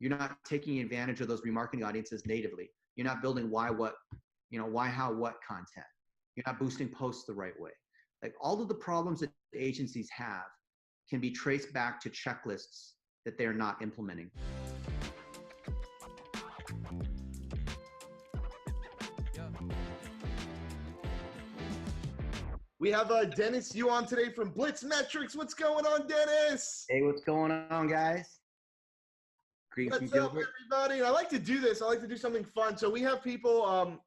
You're not taking advantage of those remarketing audiences natively. You're not building why, what, why, how, what content. You're not boosting posts the right way. Like all of the problems that agencies have can be traced back to checklists that they're not implementing. We have Dennis Yu on today from Blitz Metrics. What's going on, Dennis? Hey, what's going on, guys? What's up, everybody? I like to do this. I like to do something fun. So we have people,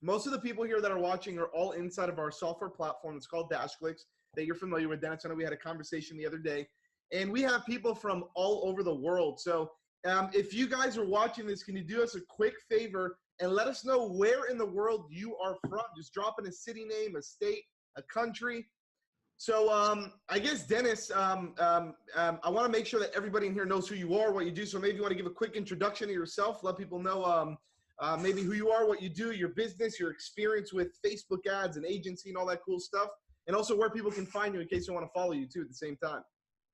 most of the people here that are watching are all inside of our software platform. It's called DashClicks that you're familiar with, Dennis. I know we had a conversation the other day. And we have people from all over the world. So if you guys are watching this, can you do us a quick favor and let us know where in the world you are from? Just drop in a city name, a state, a country. So I guess, Dennis, I want to make sure that everybody in here knows who you are, what you do. So maybe you want to give a quick introduction to yourself, let people know maybe who you are, what you do, your business, your experience with Facebook ads and agency and all that cool stuff. And also where people can find you in case they want to follow you too at the same time.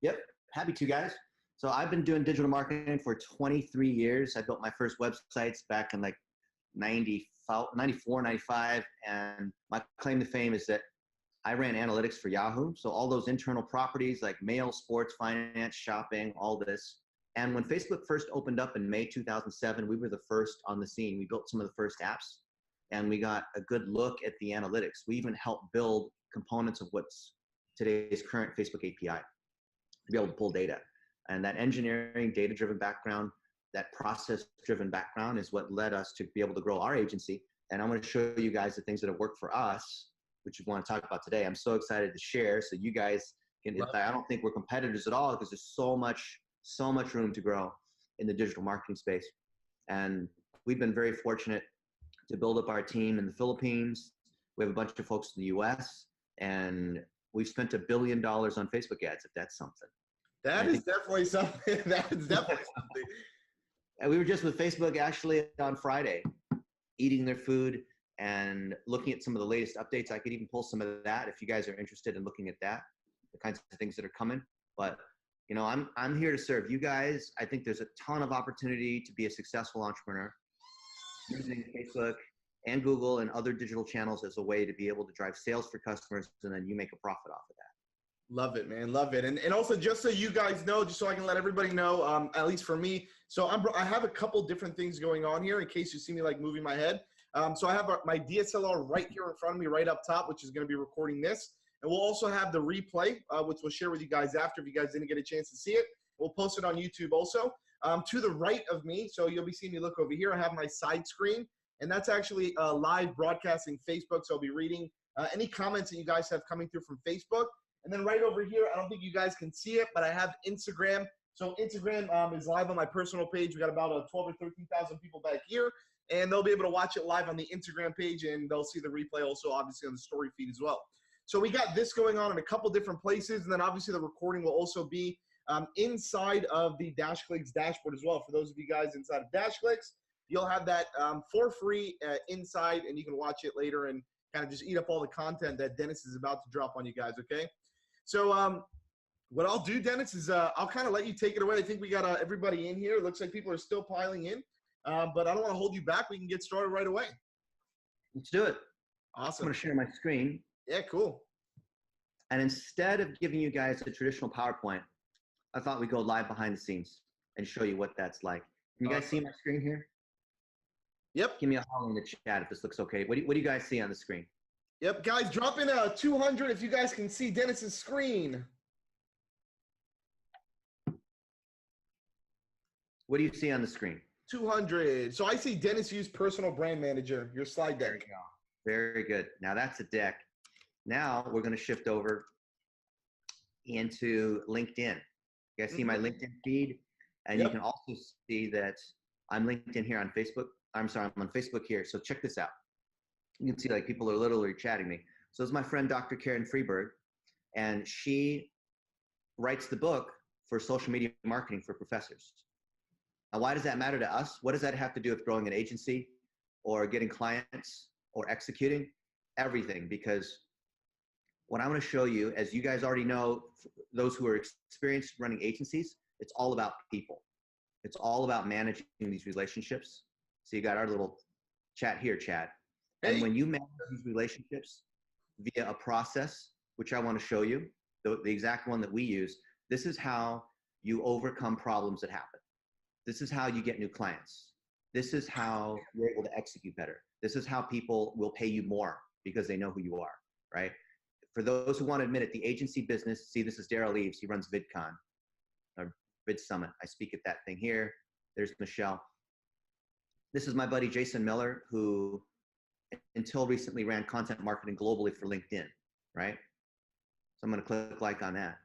Yep, happy to, guys. So I've been doing digital marketing for 23 years. I built my first websites back in like 94, 95. And my claim to fame is that I ran analytics for Yahoo. So all those internal properties like mail, sports, finance, shopping, all this. And when Facebook first opened up in May 2007, we were the first on the scene. We built some of the first apps and we got a good look at the analytics. We even helped build components of what's today's current Facebook API to be able to pull data. And that engineering, data-driven background, that process-driven background is what led us to be able to grow our agency. And I'm going to show you guys the things that have worked for us, which we want to talk about today. I'm so excited to share so you guys can, I don't think we're competitors at all because there's so much room to grow in the digital marketing space. And we've been very fortunate to build up our team in the Philippines. We have a bunch of folks in the US and we've spent $1 billion on Facebook ads, if that's something. That is definitely something. That is definitely something. And we were just with Facebook actually on Friday, eating their food and looking at some of the latest updates. I could even pull some of that if you guys are interested in looking at that, the kinds of things that are coming. But I'm here to serve you guys. I think there's a ton of opportunity to be a successful entrepreneur using Facebook and Google and other digital channels as a way to be able to drive sales for customers, and then you make a profit off of that. Love it, man. Love it. And also, just so you guys know, just so I can let everybody know, at least for me, so I have a couple different things going on here in case you see me like moving my head. So I have my DSLR right here in front of me, right up top, which is going to be recording this. And we'll also have the replay, which we'll share with you guys after if you guys didn't get a chance to see it. We'll post it on YouTube also. To the right of me, so you'll be seeing me look over here, I have my side screen, and that's actually live broadcasting Facebook, so I'll be reading any comments that you guys have coming through from Facebook. And then right over here, I don't think you guys can see it, but I have Instagram. So Instagram is live on my personal page. We got about 12 or 13,000 people back here, and they'll be able to watch it live on the Instagram page, and they'll see the replay also obviously on the story feed as well. So we got this going on in a couple different places, and then obviously the recording will also be inside of the DashClicks dashboard as well. For those of you guys inside of DashClicks, you'll have that for free inside, and you can watch it later and kind of just eat up all the content that Dennis is about to drop on you guys, okay? So what I'll do, Dennis, is I'll kind of let you take it away. I think we got everybody in here. It looks like people are still piling in, but I don't want to hold you back. We can get started right away. Let's do it. Awesome. I'm going to share my screen. Yeah, cool. And instead of giving you guys a traditional PowerPoint, I thought we'd go live behind the scenes and show you what that's like. Can you guys see my screen here? Yep. Give me a holler in the chat if this looks okay. What do you guys see on the screen? Yep, guys, drop in 200 if you guys can see Dennis's screen. What do you see on the screen? 200. So I see Dennis Yu's personal brand manager, your slide deck. There you go. Very good. Now that's a deck. Now we're going to shift over into LinkedIn. You guys see my LinkedIn feed? And you can also see that I'm LinkedIn here on Facebook. I'm sorry, I'm on Facebook here. So check this out. You can see like people are literally chatting me. So this is my friend, Dr. Karen Freeberg, and she writes the book for social media marketing for professors. Now, why does that matter to us? What does that have to do with growing an agency or getting clients or executing? Everything, because what I'm going to show you, as you guys already know, those who are experienced running agencies, it's all about people. It's all about managing these relationships. So you got our little chat here, chat. And when you manage these relationships via a process, which I want to show you, the exact one that we use, this is how you overcome problems that happen. This is how you get new clients. This is how you're able to execute better. This is how people will pay you more because they know who you are, right? For those who want to admit it, the agency business, see, this is Daryl Eves. He runs VidCon, or Vid Summit. I speak at that thing here. There's Michelle. This is my buddy, Jason Miller, who until recently ran content marketing globally for LinkedIn, right? So I'm going to click like on that.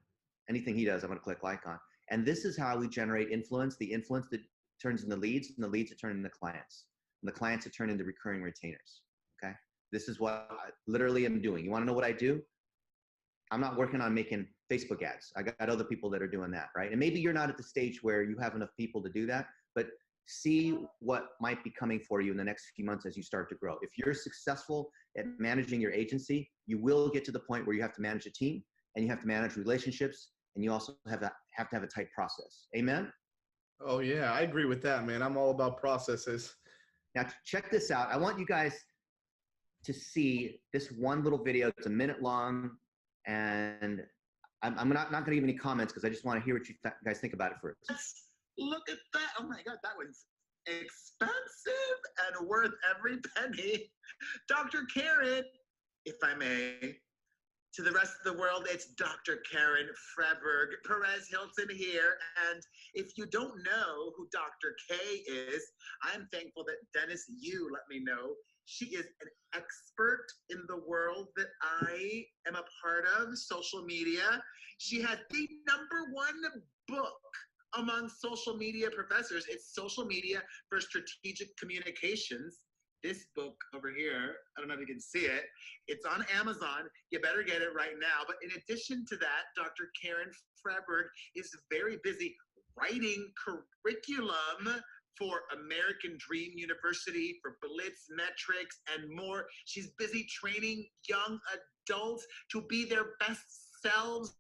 Anything he does, I'm going to click like on. And this is how we generate influence, the influence that turns into leads, and the leads that turn into clients, and the clients that turn into recurring retainers, okay? This is what I literally am doing. You want to know what I do? I'm not working on making Facebook ads. I got other people that are doing that, right? And maybe you're not at the stage where you have enough people to do that, but see what might be coming for you in the next few months as you start to grow. If you're successful at managing your agency, you will get to the point where you have to manage a team, and you have to manage relationships, and you also have to have a tight process. Amen? Oh yeah, I agree with that, man. I'm all about processes. Now check this out. I want you guys to see this one little video. It's a minute long, and I'm not going to give any comments because I just want to hear what you guys think about it first. Look at that. Oh my God, that was expensive and worth every penny. Dr. Karen, if I may, to the rest of the world, it's Dr. Karen Freberg, Perez Hilton here. And if you don't know who Dr. K is, I'm thankful that Dennis, you let me know. She is an expert in the world that I am a part of, social media. She has the #1 book among social media professors. It's Social Media for Strategic Communications. This book over here, I don't know if you can see it. It's on Amazon. You better get it right now. But in addition to that, Dr. Karen Freberg is very busy writing curriculum for American Dream University, for Blitz Metrics, and more. She's busy training young adults to be their best selves.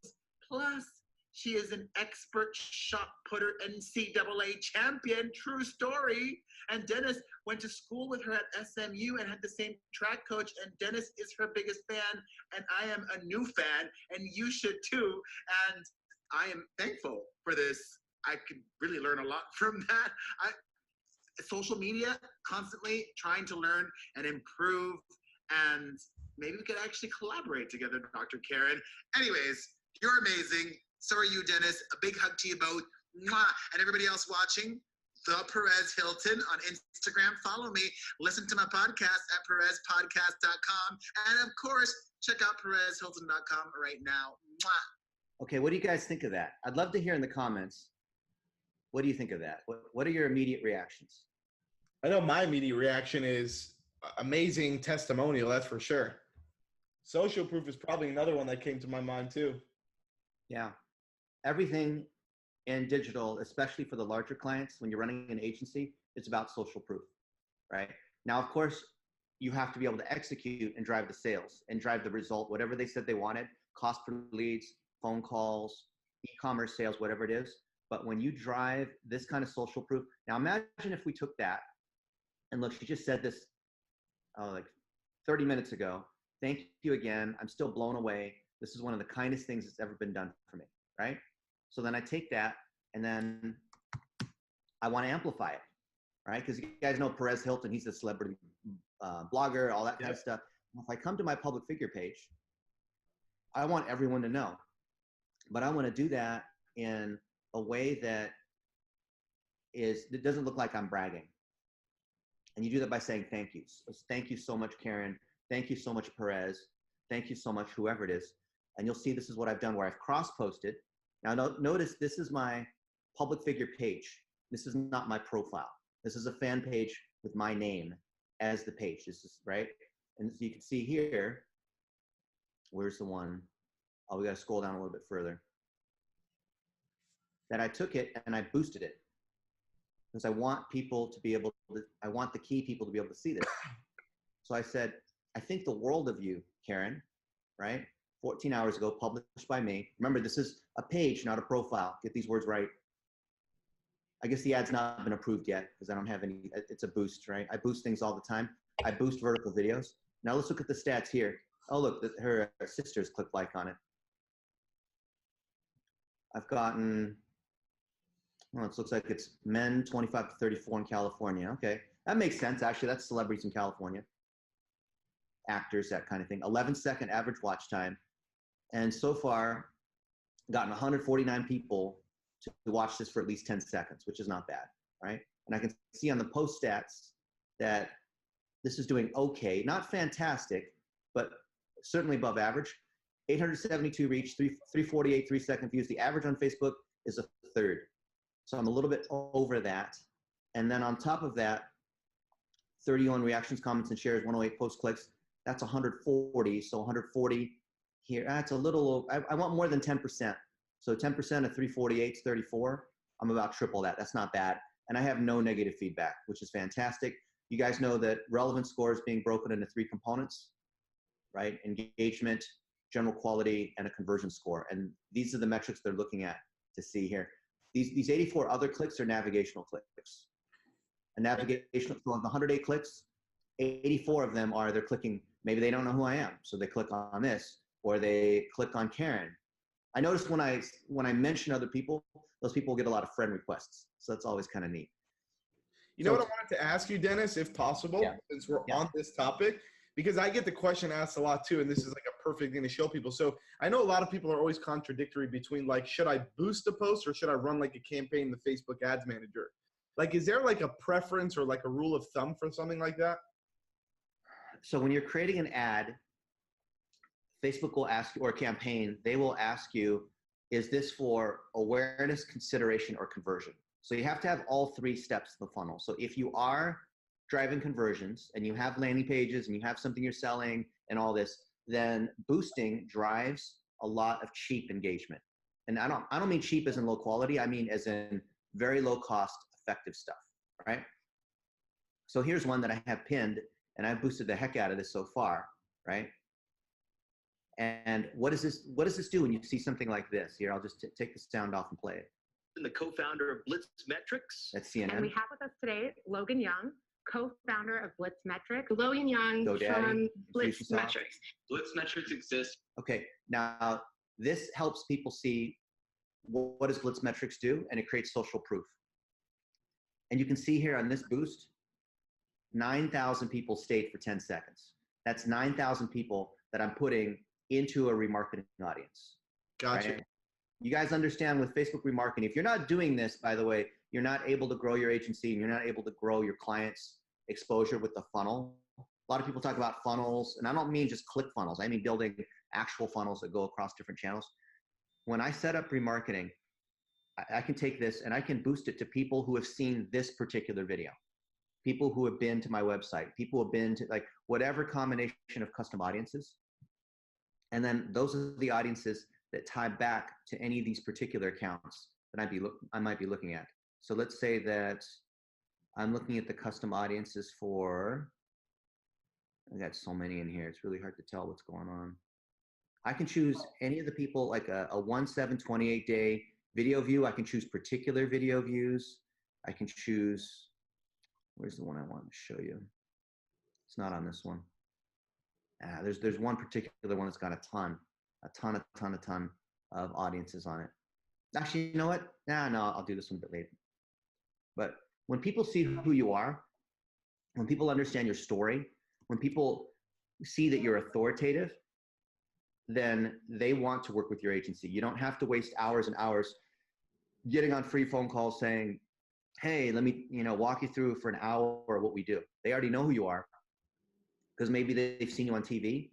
Plus, she is an expert shot putter NCAA champion, true story. And Dennis went to school with her at SMU and had the same track coach. And Dennis is her biggest fan. And I am a new fan, and you should too. And I am thankful for this. I could really learn a lot from that. Social media, constantly trying to learn and improve. And maybe we could actually collaborate together, Dr. Karen. Anyways, you're amazing. So are you, Dennis. A big hug to you both. Mwah. And everybody else watching, The Perez Hilton on Instagram. Follow me. Listen to my podcast at perezpodcast.com. And of course, check out perezhilton.com right now. Mwah. Okay, what do you guys think of that? I'd love to hear in the comments. What do you think of that? What are your immediate reactions? I know my immediate reaction is amazing testimonial, that's for sure. Social proof is probably another one that came to my mind too. Yeah. Everything in digital, especially for the larger clients, when you're running an agency, it's about social proof, right? Now, of course, you have to be able to execute and drive the sales and drive the result, whatever they said they wanted, cost per leads, phone calls, e-commerce sales, whatever it is. But when you drive this kind of social proof, now imagine if we took that, and look, she just said this like 30 minutes ago. Thank you again. I'm still blown away. This is one of the kindest things that's ever been done for me, right? So then I take that, and then I want to amplify it, right? Because you guys know Perez Hilton, he's a celebrity blogger, all that kind of stuff. If I come to my public figure page, I want everyone to know. But I want to do that in a way that doesn't look like I'm bragging. And you do that by saying thank you. So thank you so much, Karen. Thank you so much, Perez. Thank you so much, whoever it is. And you'll see this is what I've done where I've cross-posted. Now notice this is my public figure page. This is not my profile. This is a fan page with my name as the page. This is right. And so you can see here, where's the one? Oh, we got to scroll down a little bit further. That I took it and I boosted it. Because I want people to be able to, I want the key people to be able to see this. So I said, I think the world of you, Karen, right? 14 hours ago, published by me. Remember, this is a page, not a profile. Get these words right. I guess the ad's not been approved yet because I don't have any, it's a boost, right? I boost things all the time. I boost vertical videos. Now let's look at the stats here. Oh, look, her sister's clicked like on it. I've gotten, well, it looks like it's men 25 to 34 in California. Okay, that makes sense. Actually, that's celebrities in California. Actors, that kind of thing. 11-second average watch time. And so far, gotten 149 people to watch this for at least 10 seconds, which is not bad, right? And I can see on the post stats that this is doing okay, not fantastic, but certainly above average. 872 reach, 348 3-second views. The average on Facebook is a third. So I'm a little bit over that. And then on top of that, 31 reactions, comments, and shares, 108 post clicks. That's 140. So 140 here. That's a little, I want more than 10%. So 10% of 348 is 34. I'm about triple that. That's not bad. And I have no negative feedback, which is fantastic. You guys know that relevance score is being broken into 3 components, right? Engagement, general quality, and a conversion score. And these are the metrics they're looking at to see here. These 84 other clicks are navigational clicks. A navigational, so of the 108 clicks, 84 of them are, they're clicking, maybe they don't know who I am, so they click on this, or they click on Karen. I noticed when I mention other people, those people get a lot of friend requests. So that's always kind of neat. You know what I wanted to ask you, Dennis, if possible, since we're on this topic, because I get the question asked a lot too, and this is like a perfect thing to show people. So I know a lot of people are always contradictory between like, should I boost a post or should I run like a campaign in the Facebook Ads Manager? Like, is there like a preference or like a rule of thumb for something like that? So when you're creating an ad, Facebook will ask you, or a campaign, they will ask you, is this for awareness, consideration, or conversion? So you have to have all 3 steps of the funnel. So if you are driving conversions and you have landing pages and you have something you're selling and all this, then boosting drives a lot of cheap engagement. And I don't mean cheap as in low quality. I mean as in very low cost, effective stuff, right? So here's one that I have pinned, and I've boosted the heck out of this so far, right? And what does this do when you see something like this? Here, I'll just take the sound off and play it. The co-founder of Blitz Metrics. That's CNN. And we have with us today Logan Young, co-founder of Blitz Metrics. Logan Young GoDaddy, from Blitz Infusionsoft. Metrics. Blitz Metrics exists. Okay, now this helps people see what does Blitz Metrics do, and it creates social proof. And you can see here on this boost, 9,000 people stayed for 10 seconds. That's 9,000 people that I'm putting into a remarketing audience. Gotcha. Right? You guys understand with Facebook remarketing, if you're not doing this, by the way, you're not able to grow your agency and you're not able to grow your clients' exposure with the funnel. A lot of people talk about funnels, and I don't mean just click funnels. I mean building actual funnels that go across different channels. When I set up remarketing, I can take this and I can boost it to people who have seen this particular video, people who have been to my website, people who have been to like whatever combination of custom audiences. And then those are the audiences that tie back to any of these particular accounts that I might be looking at. So let's say that I'm looking at the custom audiences for, I got so many in here, it's really hard to tell what's going on. I can choose any of the people, like a 1/7/28 day video view. I can choose particular video views. I can choose, where's the one I want to show you? It's not on this one. There's one particular one that's got a ton of audiences on it. Actually, you know what? No, I'll do this one a bit later. But when people see who you are, when people understand your story, when people see that you're authoritative, then they want to work with your agency. You don't have to waste hours and hours getting on free phone calls saying, hey, let me walk you through for an hour what we do. They already know who you are because maybe they've seen you on TV.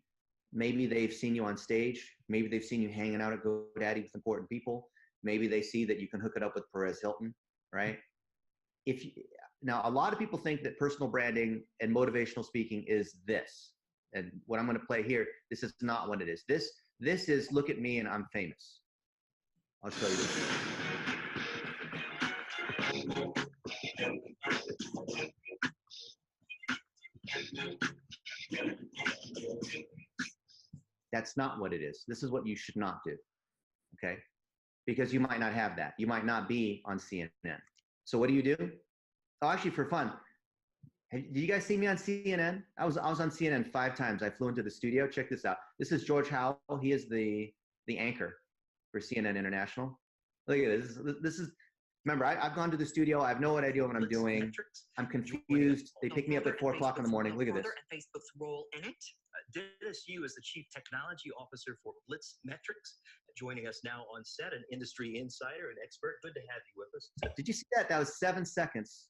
Maybe they've seen you on stage. Maybe they've seen you hanging out at GoDaddy with important people. Maybe they see that you can hook it up with Perez Hilton, right? Now, a lot of people think that personal branding and motivational speaking is this. And what I'm going to play here, this is not what it is. This is, look at me and I'm famous. I'll show you this. That's not what it is. This is what you should not do, okay? Because you might not have that. You might not be on CNN. So what do you do? Oh, actually, for fun. Did you guys see me on CNN? I was on CNN 5 times. I flew into the studio. Check this out. This is George Howell. He is the anchor for CNN International. Look at this. This is. Remember, I've gone to the studio. I have no idea what I'm doing. I'm confused. They pick me up at 4 o'clock in the morning. Look at this. Facebook's role in it. Dennis Yu is the Chief Technology Officer for Blitz Metrics, joining us now on set, an industry insider and expert. Good to have you with us. Did you see that? That was 7 seconds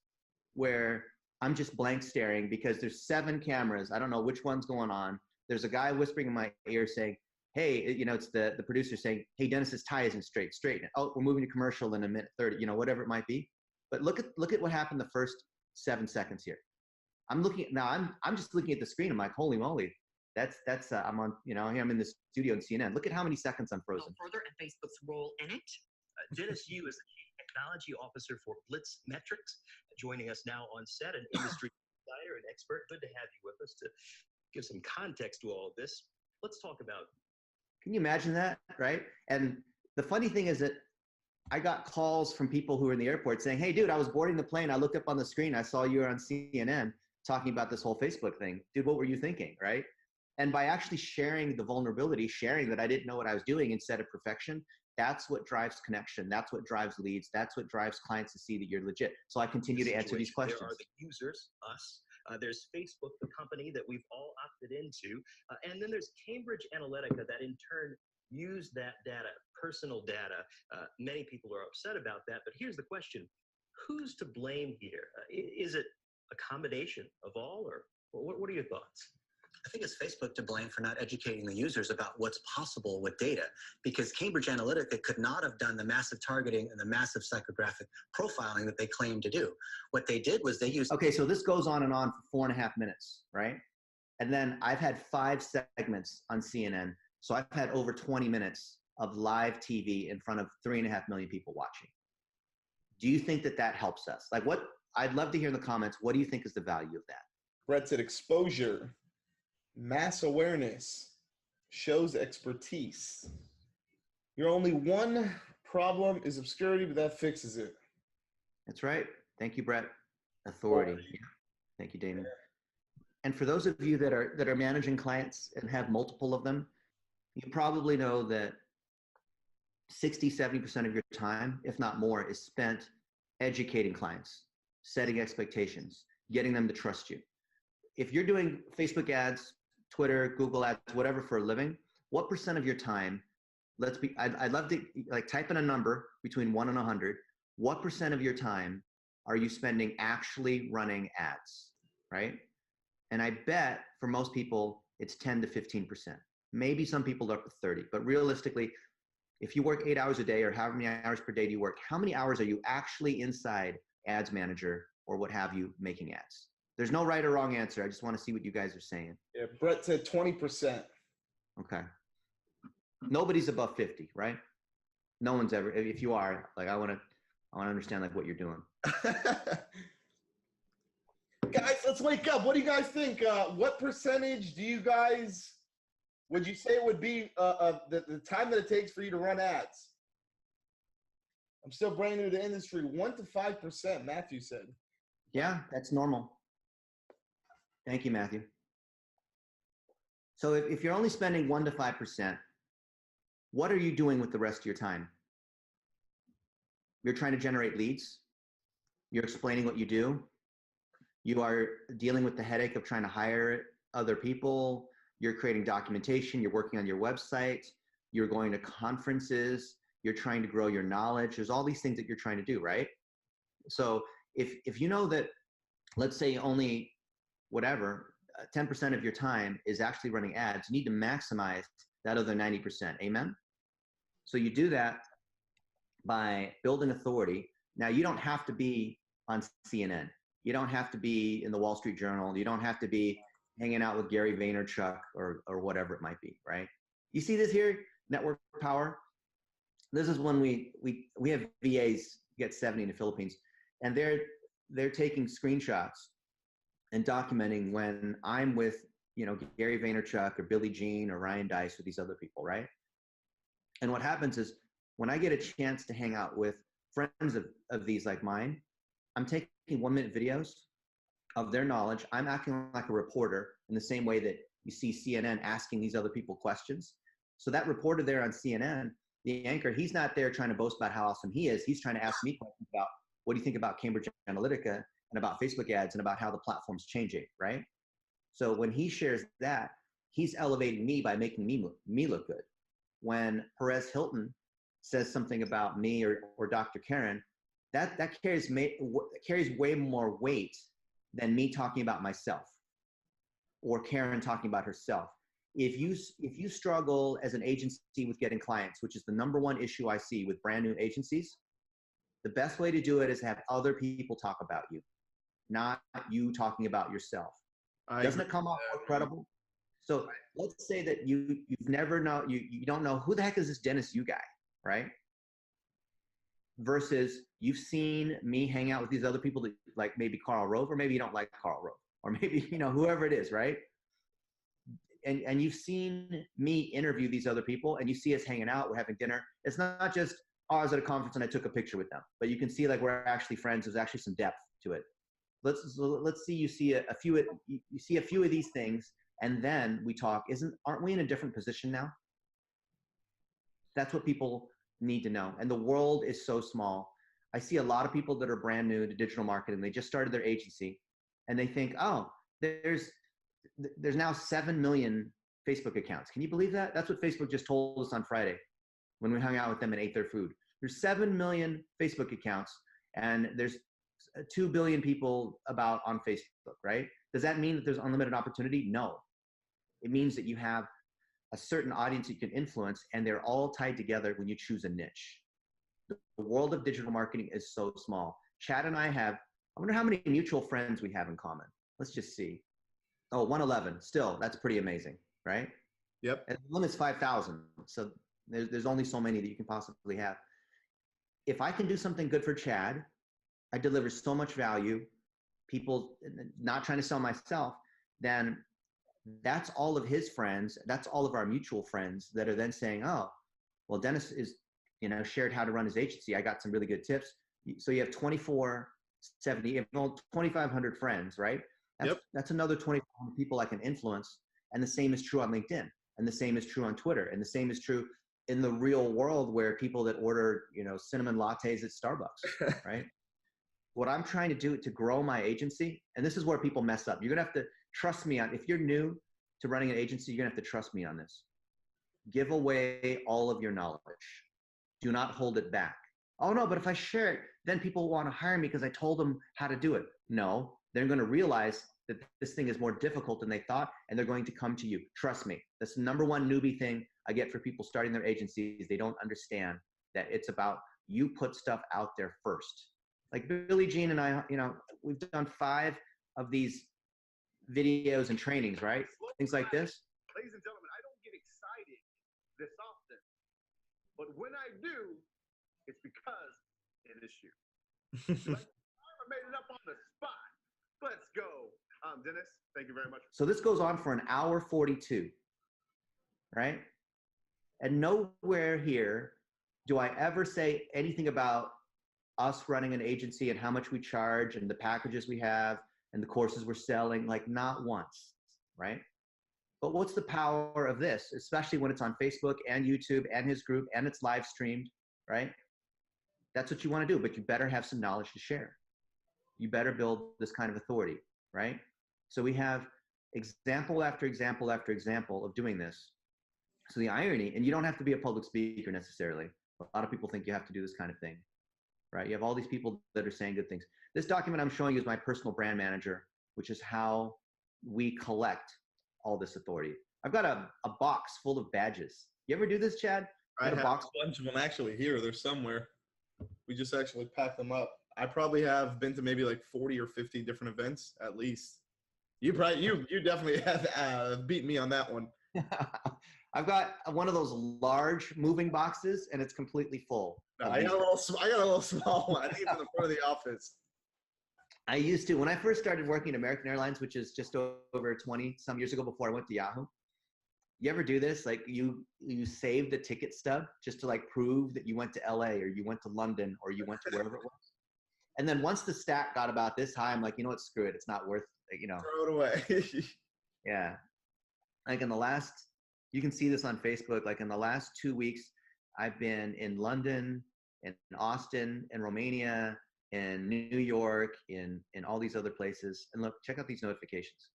where I'm just blank staring because there's 7 cameras. I don't know which one's going on. There's a guy whispering in my ear saying, hey, you know, it's the producer saying, hey, Dennis's tie isn't straight. Straighten it. Oh, we're moving to commercial in a minute 30, you know, whatever it might be. But look at what happened the first 7 seconds here. I'm looking at, now I'm just looking at the screen. I'm like, holy moly. That's I'm on, you know, I'm in the studio in CNN. Look at how many seconds I'm frozen. Further and Facebook's role in it. Dennis Yu is the Chief Technology Officer for Blitz Metrics, joining us now on set, an industry insider and expert. Good to have you with us to give some context to all of this. Let's talk about. Can you imagine that, right? And the funny thing is that I got calls from people who were in the airport saying, hey, dude, I was boarding the plane. I looked up on the screen. I saw you were on CNN talking about this whole Facebook thing. Dude, what were you thinking, right? And by actually sharing the vulnerability, sharing that I didn't know what I was doing instead of perfection, that's what drives connection. That's what drives leads. That's what drives clients to see that you're legit. So I continue to answer these questions. There are the users, us. There's Facebook, the company that we've all opted into. And then there's Cambridge Analytica that in turn use that data, personal data. Many people are upset about that. But here's the question. Who's to blame here? Is it a combination of all, or what are your thoughts? I think it's Facebook to blame for not educating the users about what's possible with data, because Cambridge Analytica could not have done the massive targeting and the massive psychographic profiling that they claim to do. What they did was they used... Okay, so this goes on and on for 4.5 minutes, right? And then I've had 5 segments on CNN. So I've had over 20 minutes of live TV in front of 3.5 million people watching. Do you think that that helps us? Like what, I'd love to hear in the comments, what do you think is the value of that? Brett said exposure. Mass awareness shows expertise. Your only one problem is obscurity, but that fixes it. That's right. Thank you, Brett. Authority. Yeah. Thank you, Damon. And for those of you that are managing clients and have multiple of them, you probably know that 60-70% of your time, if not more, is spent educating clients, setting expectations, getting them to trust you. If you're doing Facebook ads, Twitter, Google ads, whatever for a living, what percent of your time, I'd love to like type in a number between 1 and 100. What percent of your time are you spending actually running ads, right? And I bet for most people, it's 10 to 15%. Maybe some people are up to 30, but realistically, if you work 8 hours a day or however many hours per day do you work, how many hours are you actually inside Ads Manager or what have you making ads? There's no right or wrong answer. I just want to see what you guys are saying. Yeah, Brett said 20%. Okay. Nobody's above 50, right? No one's ever, if you are, like, I want to understand like what you're doing. Guys, let's wake up. What do you guys think? What percentage do you guys, would you say would be the time that it takes for you to run ads? I'm still brand new to the industry. 1 to 5%, Matthew said. Yeah, that's normal. Thank you, Matthew. So if you're only spending 1 to 5%, what are you doing with the rest of your time? You're trying to generate leads. You're explaining what you do. You are dealing with the headache of trying to hire other people. You're creating documentation. You're working on your website. You're going to conferences. You're trying to grow your knowledge. There's all these things that you're trying to do, right? So if you know that, let's say only whatever, 10% of your time is actually running ads, you need to maximize that other 90%. Amen? So you do that by building authority. Now, you don't have to be on CNN. You don't have to be in the Wall Street Journal. You don't have to be hanging out with Gary Vaynerchuk or whatever it might be, right? You see this here, network power? This is when we have VAs, get 70 in the Philippines, and they're taking screenshots and documenting when I'm with, you know, Gary Vaynerchuk or Billie Jean or Ryan Dice or these other people, right? And what happens is when I get a chance to hang out with friends of these like mine, I'm taking 1-minute videos of their knowledge. I'm acting like a reporter in the same way that you see CNN asking these other people questions. So that reporter there on CNN, the anchor, he's not there trying to boast about how awesome he is. He's trying to ask me questions about, what do you think about Cambridge Analytica and about Facebook ads and about how the platform's changing, right? So when he shares that, he's elevating me by making me look good. When Perez Hilton says something about me or Dr. Karen, that carries way more weight than me talking about myself or Karen talking about herself. If you struggle as an agency with getting clients, which is the #1 issue I see with brand new agencies, the best way to do it is have other people talk about you, not you talking about yourself. Doesn't it come off more credible? So let's say that you don't know who the heck is this Dennis Yu guy, right? Versus you've seen me hang out with these other people that like maybe Karl Rove, or maybe you don't like Karl Rove, or maybe whoever it is, right? And you've seen me interview these other people, and you see us hanging out, we're having dinner. It's not just, oh, I was at a conference and I took a picture with them, but you can see like we're actually friends. There's actually some depth to it. Let's see, you see a few of these things, and then we talk. Aren't we in a different position now? That's what people need to know. And the world is so small. I see a lot of people that are brand new to digital marketing. They just started their agency, and they think, oh, there's now 7 million Facebook accounts. Can you believe that? That's what Facebook just told us on Friday when we hung out with them and ate their food. There's 7 million Facebook accounts, and there's 2 billion people on Facebook, right? Does that mean that there's unlimited opportunity? No. It means that you have a certain audience you can influence, and they're all tied together when you choose a niche. The world of digital marketing is so small. Chad and I I wonder how many mutual friends we have in common. Let's just see. Oh, 111. Still, that's pretty amazing, right? Yep. And the limit's 5,000. So there's only so many that you can possibly have. If I can do something good for Chad, I deliver so much value, people, not trying to sell myself, then that's all of his friends. That's all of our mutual friends that are then saying, oh, well, Dennis is, shared how to run his agency. I got some really good tips. So you have 2,500 friends, right? That's another 2,500 people I can influence. And the same is true on LinkedIn. And the same is true on Twitter. And the same is true in the real world where people that order, cinnamon lattes at Starbucks, right? What I'm trying to do to grow my agency, and this is where people mess up. You're going to have to trust me if you're new to running an agency, you're going to have to trust me on this. Give away all of your knowledge. Do not hold it back. Oh no, but if I share it, then people want to hire me because I told them how to do it. No, they're going to realize that this thing is more difficult than they thought, and they're going to come to you. Trust me. That's the #1 newbie thing I get for people starting their agencies. They don't understand that it's about you put stuff out there first. Like Billie Jean and I, we've done 5 of these videos and trainings, right? Things like this. Ladies and gentlemen, I don't get excited this often, but when I do, it's because it is you. I made it up on the spot. Let's go. Dennis, thank you very much. So this goes on for 1:42, right? And nowhere here do I ever say anything about us running an agency and how much we charge and the packages we have and the courses we're selling, like not once, right? But what's the power of this, especially when it's on Facebook and YouTube and his group and it's live streamed, right? That's what you want to do, but you better have some knowledge to share. You better build this kind of authority, right? So we have example after example after example of doing this. So the irony, and you don't have to be a public speaker necessarily. A lot of people think you have to do this kind of thing, right? You have all these people that are saying good things. This document I'm showing you is my personal brand manager, which is how we collect all this authority. I've got a box full of badges. You ever do this, Chad? I have a bunch of them actually here. They're somewhere. We just actually packed them up. I probably have been to maybe like 40 or 50 different events at least. You definitely have beat me on that one. I've got one of those large moving boxes, and it's completely full. No, I got a little small one. I think it's in the front of the office. I used to, when I first started working at American Airlines, which is just over 20 some years ago before I went to Yahoo. You ever do this? Like you save the ticket stub just to like prove that you went to LA or you went to London or you went to wherever it was. And then once the stat got about this high, I'm like, you know what, screw it. It's not worth, you know. Throw it away. Yeah. Like in the last, you can see this on Facebook, like in the last 2 weeks, I've been in London, in Austin, in Romania, in New York, in all these other places. And look, check out these notifications.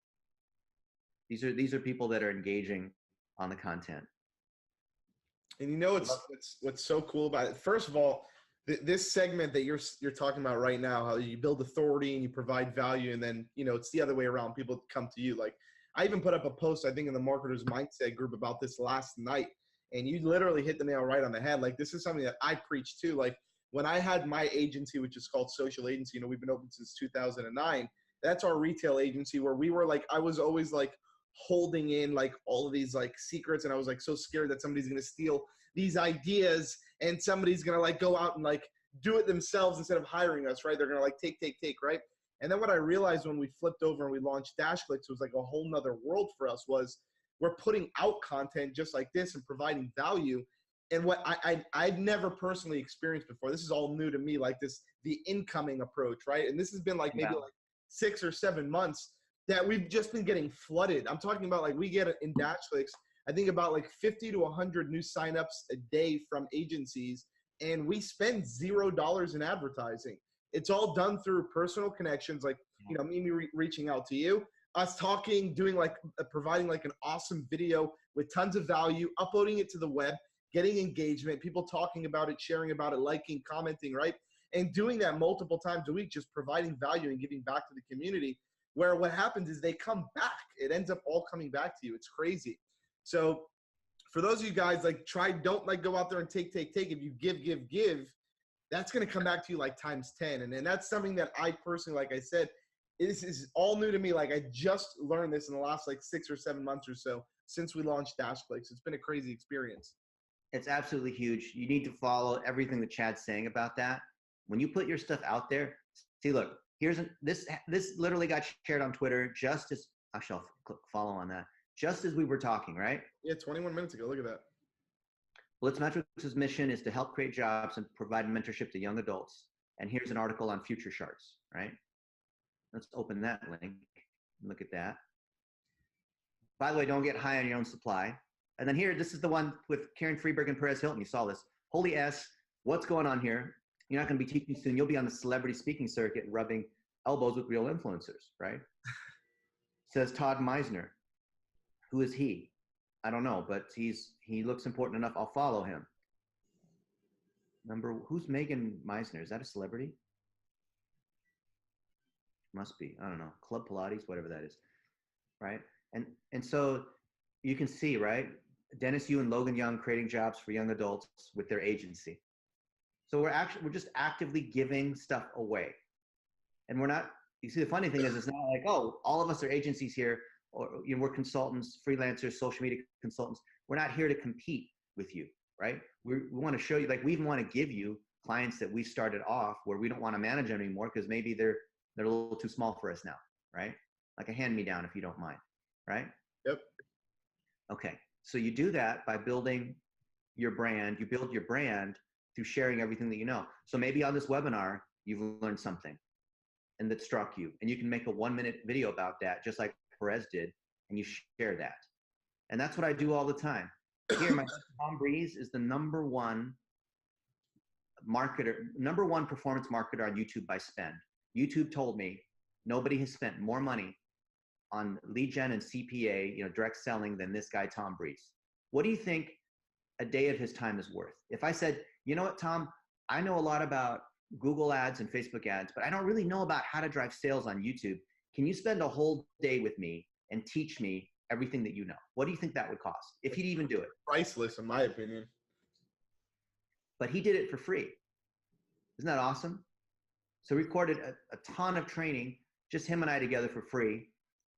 These are people that are engaging on the content. And you know what's so cool about it? First of all, this segment that you're talking about right now, how you build authority and you provide value, and then it's the other way around. People come to you. Like I even put up a post, I think, in the Marketers Mindset group about this last night, and you literally hit the nail right on the head. Like this is something that I preach too. Like when I had my agency, which is called Social Agency, we've been open since 2009. That's our retail agency where we were like, I was always like holding in like all of these like secrets, and I was like so scared that somebody's gonna steal these ideas and somebody's gonna like go out and like do it themselves instead of hiring us, right? They're gonna like take, right? And then what I realized when we flipped over and we launched DashClicks was like a whole nother world for us. Was we're putting out content just like this and providing value. And what I'd never personally experienced before, this is all new to me, like the incoming approach, right? And this has been like maybe like 6 or 7 months that we've just been getting flooded. I'm talking about like we get in DashClicks, I think about like 50 to 100 new signups a day from agencies, and we spend $0 in advertising. It's all done through personal connections, like me reaching out to you, us talking, doing like providing like an awesome video with tons of value, uploading it to the web, getting engagement, people talking about it, sharing about it, liking, commenting, right? And doing that multiple times a week, just providing value and giving back to the community. Where what happens is they come back. It ends up all coming back to you. It's crazy. So for those of you guys, like don't like go out there and take. If you give, that's going to come back to you like times 10. And that's something that I personally, like I said, this is all new to me. Like I just learned this in the last like 6 or 7 months or so since we launched DashClicks. It's been a crazy experience. It's absolutely huge. You need to follow everything that Chad's saying about that. When you put your stuff out there, see, look, this literally got shared on Twitter just as, actually I'll click follow on that, just as we were talking, right? Yeah, 21 minutes ago. Look at that. Blitz Metrics' mission is to help create jobs and provide mentorship to young adults. And here's an article on Future Sharks, right? Let's open that link. Look at that. By the way, don't get high on your own supply. And then here, this is the one with Karen Freeberg and Perez Hilton. You saw this. Holy S, what's going on here? You're not going to be teaching soon. You'll be on the celebrity speaking circuit rubbing elbows with real influencers, right? Says Todd Meisner. Who is he? I don't know, but he looks important enough. I'll follow him. Who's Megan Meisner? Is that a celebrity? Must be. I don't know. Club Pilates, whatever that is, right? And so you can see, right? Dennis Yu and Logan Young creating jobs for young adults with their agency. So we're just actively giving stuff away, and we're not. You see, the funny thing is, it's not like, oh, all of us are agencies here, or we're consultants, freelancers, social media consultants. We're not here to compete with you, right? We want to show you, like, we even want to give you clients that we started off where we don't want to manage them anymore because maybe they're a little too small for us now, right? Like a hand-me-down, if you don't mind, right? Yep. Okay, so you do that by building your brand. You build your brand through sharing everything that you know. So maybe on this webinar, you've learned something and that struck you, and you can make a 1-minute video about that, just like Perez did, and you share that. And that's what I do all the time. Here, my Tom Breeze is the number one performance marketer on YouTube by spend. YouTube told me nobody has spent more money on lead gen and CPA, direct selling, than this guy, Tom Breeze. What do you think a day of his time is worth? If I said, you know what, Tom, I know a lot about Google ads and Facebook ads, but I don't really know about how to drive sales on YouTube. Can you spend a whole day with me and teach me everything that you know? What do you think that would cost, if he'd even do it? Priceless, in my opinion. But he did it for free. Isn't that awesome? So we recorded a ton of training, just him and I together for free.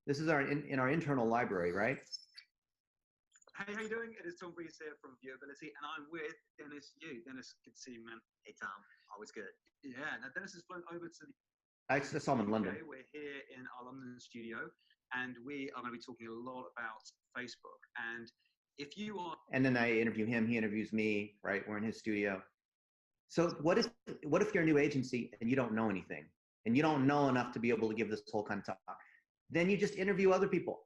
This is in our internal library, right? Hey, how you doing? It is Tom Breeze here from Viewability, and I'm with Dennis Yu. Dennis, good to see you, man. Hey, Tom. Always good. Yeah. Now, Dennis has flown over to the I saw him in London. UK. We're here in our London studio, and we are going to be talking a lot about Facebook. And if you are... And then I interview him. He interviews me, right? We're in his studio. So what if you're a new agency and you don't know anything and you don't know enough to be able to give this whole kind of talk? Then you just interview other people.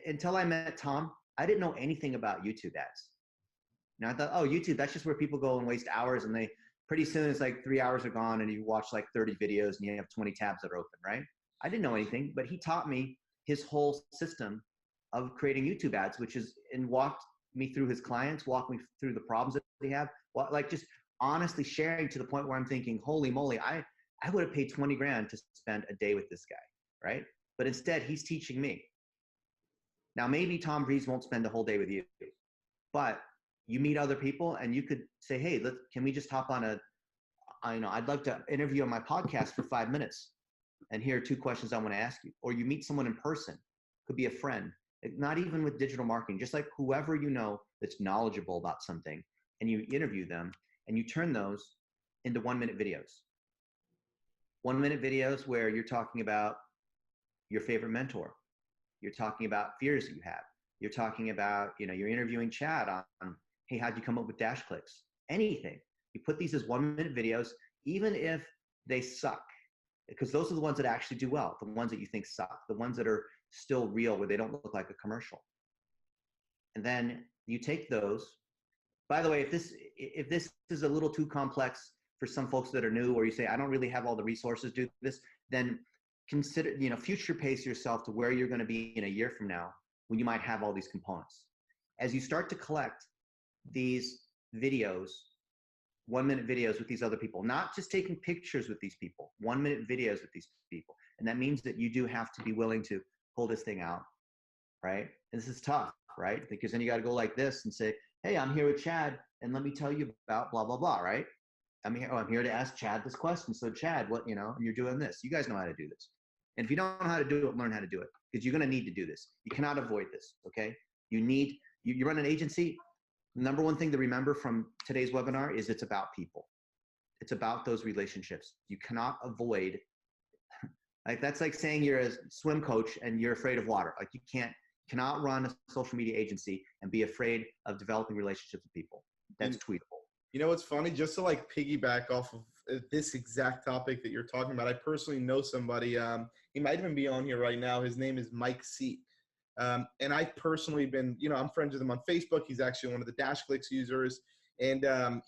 Until I met Tom, I didn't know anything about YouTube ads. Now I thought, oh, YouTube, that's just where people go and waste hours, and they pretty soon it's like 3 hours are gone and you watch like 30 videos and you have 20 tabs that are open, right? I didn't know anything, but he taught me his whole system of creating YouTube ads, and walked me through his clients, walked me through the problems that they have, like just honestly sharing to the point where I'm thinking, holy moly, I would have paid 20 grand to spend a day with this guy, right? But instead he's teaching me. Now maybe Tom Breeze won't spend the whole day with you, but you meet other people and you could say, hey, can we just hop on I'd like to interview on my podcast for 5 minutes. And here are 2 questions I want to ask you. Or you meet someone in person, could be a friend, not even with digital marketing, just like whoever you know that's knowledgeable about something, and you interview them and you turn those into 1-minute videos. 1-minute videos where you're talking about your favorite mentor. You're talking about fears that you have. You're talking about, you're interviewing Chad on, hey, how'd you come up with DashClicks? Anything. You put these as 1-minute videos, even if they suck, because those are the ones that actually do well, the ones that you think suck, the ones that are still real where they don't look like a commercial. And then you take those. By the way, if this is a little too complex for some folks that are new, or you say, I don't really have all the resources to do this, then consider, future pace yourself to where you're going to be in a year from now when you might have all these components. As you start to collect these videos, 1-minute videos with these other people, not just taking pictures with these people, 1-minute videos with these people. And that means that you do have to be willing to pull this thing out, right? And this is tough, right? Because then you got to go like this and say, hey, I'm here with Chad, and let me tell you about blah, blah, blah, right? I'm here to ask Chad this question. So Chad, and you're doing this. You guys know how to do this. And if you don't know how to do it, learn how to do it, because you're going to need to do this. You cannot avoid this, okay? You run an agency. The number one thing to remember from today's webinar is it's about people. It's about those relationships. You cannot avoid, that's like saying you're a swim coach and you're afraid of water. Like you cannot run a social media agency and be afraid of developing relationships with people. That's tweetable. You know what's funny? Just to piggyback off of this exact topic that you're talking about, I personally know somebody, he might even be on here right now. His name is Mike Seat. And I've personally been, I'm friends with him on Facebook. He's actually one of the DashClicks users. And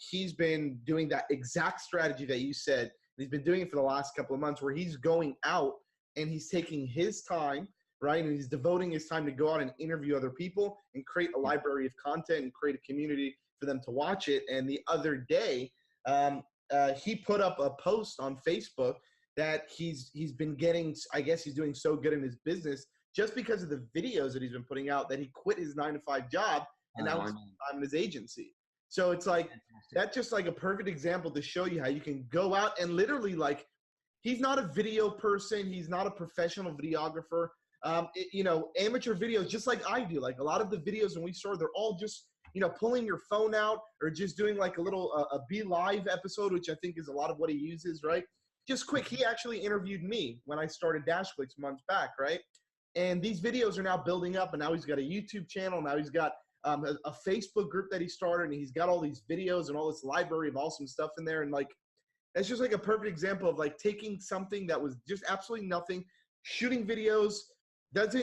he's been doing that exact strategy that you said. He's been doing it for the last couple of months, where he's going out and he's taking his time, right? And he's devoting his time to go out and interview other people and create a library of content and create a community for them to watch it. And the other day, he put up a post on Facebook that he's been getting, I guess he's doing so good in his business just because of the videos that he's been putting out, that he quit his 9-to-5 job and now he's on his agency. So it's that's just a perfect example to show you how you can go out and literally he's not a video person. He's not a professional videographer. Amateur videos, just like I do. A lot of the videos when we started, they're all just, pulling your phone out or just doing a little, a Be Live episode, which I think is a lot of what he uses, right? Just quick. He actually interviewed me when I started DashClicks months back, right? And these videos are now building up, and now he's got a YouTube channel. Now he's got a Facebook group that he started, and he's got all these videos and all this library of awesome stuff in there. And that's just a perfect example of taking something that was just absolutely nothing, shooting videos.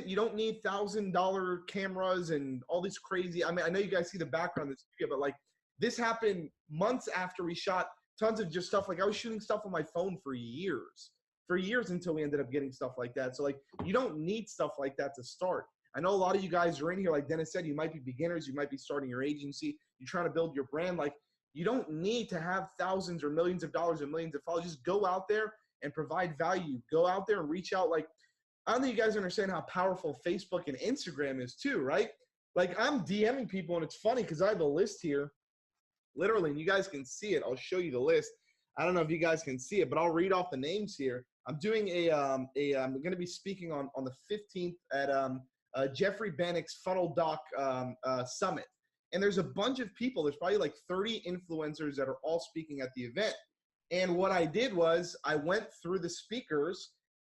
You don't need $1,000 cameras and all this crazy. I mean, I know you guys see the background of this video, but this happened months after we shot tons of just stuff. I was shooting stuff on my phone for years until we ended up getting stuff like that. So you don't need stuff like that to start. I know a lot of you guys are in here, like Dennis said, you might be beginners, you might be starting your agency, you're trying to build your brand. You don't need to have thousands or millions of dollars and millions of followers. Just go out there and provide value. Go out there and reach out. I don't think you guys understand how powerful Facebook and Instagram is too, right? I'm DMing people, and it's funny because I have a list here, literally, and you guys can see it. I'll show you the list. I don't know if you guys can see it, but I'll read off the names here. I'm doing I'm going to be speaking on the 15th at Jeffrey Bannock's Funnel Doc Summit. And there's a bunch of people. There's probably 30 influencers that are all speaking at the event. And what I did was I went through the speakers,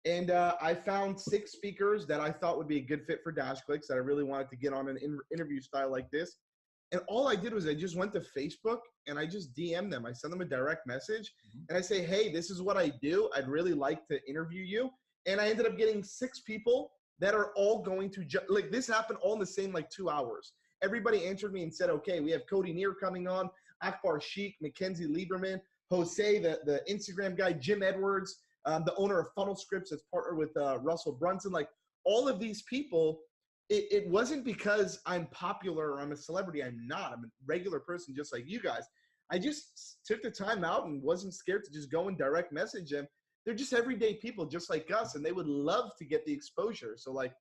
and I found 6 speakers that I thought would be a good fit for DashClicks, that I really wanted to get on an interview style like this. And all I did was I just went to Facebook and I just DM'd them. I sent them a direct message and I say, hey, this is what I do. I'd really like to interview you. And I ended up getting 6 people that are all going to, like this happened all in the same like 2 hours. Everybody answered me and said, okay, we have Cody Neer coming on, Akbar Sheikh, Mackenzie Lieberman, Jose, the Instagram guy, Jim Edwards, the owner of Funnel Scripts that's partnered with Russell Brunson. Like all of these people, it wasn't because I'm popular or I'm a celebrity. I'm not. I'm a regular person just like you guys. I just took the time out and wasn't scared to just go and direct message them. They're just everyday people just like us, and they would love to get the exposure. So like,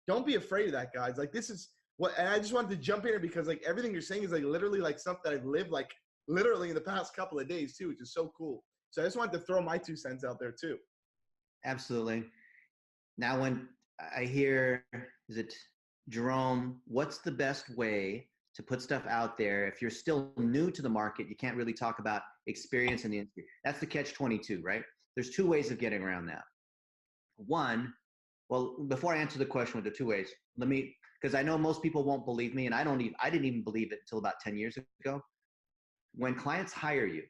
don't be afraid of that, guys. Like this is what, and I just wanted to jump in here because like everything you're saying is like literally like something that I've lived like literally in the past couple of days too, which is so cool. So I just wanted to throw my 2 cents out there too. Absolutely. Now, when I hear, is it Jerome, what's the best way to put stuff out there? If you're still new to the market, you can't really talk about experience in the industry. That's the catch-22, right? There's 2 ways of getting around that. One, well, before I answer the question with the 2 ways, let me, because I know most people won't believe me, and I didn't even believe it until about 10 years ago. When clients hire you,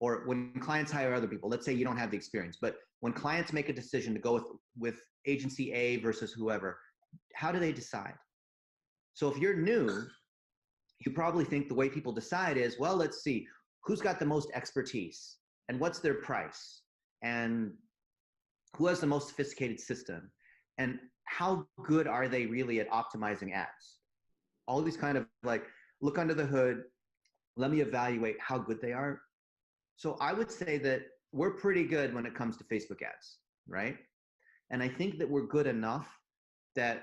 or when clients hire other people, let's say you don't have the experience, but when clients make a decision to go with agency A versus whoever, how do they decide? So if you're new, you probably think the way people decide is, well, let's see, who's got the most expertise and what's their price and who has the most sophisticated system and how good are they really at optimizing ads? All these kind of like, look under the hood, let me evaluate how good they are. So I would say that we're pretty good when it comes to Facebook ads, right? And I think that we're good enough that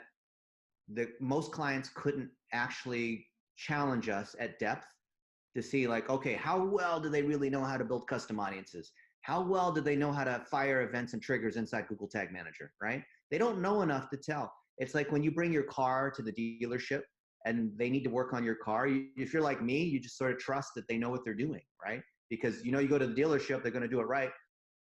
most clients couldn't actually challenge us at depth to see like, okay, how well do they really know how to build custom audiences? How well do they know how to fire events and triggers inside Google Tag Manager, right? They don't know enough to tell. It's like when you bring your car to the dealership and they need to work on your car. If you're like me, you just sort of trust that they know what they're doing, right? Because you know, you go to the dealership, they're going to do it right.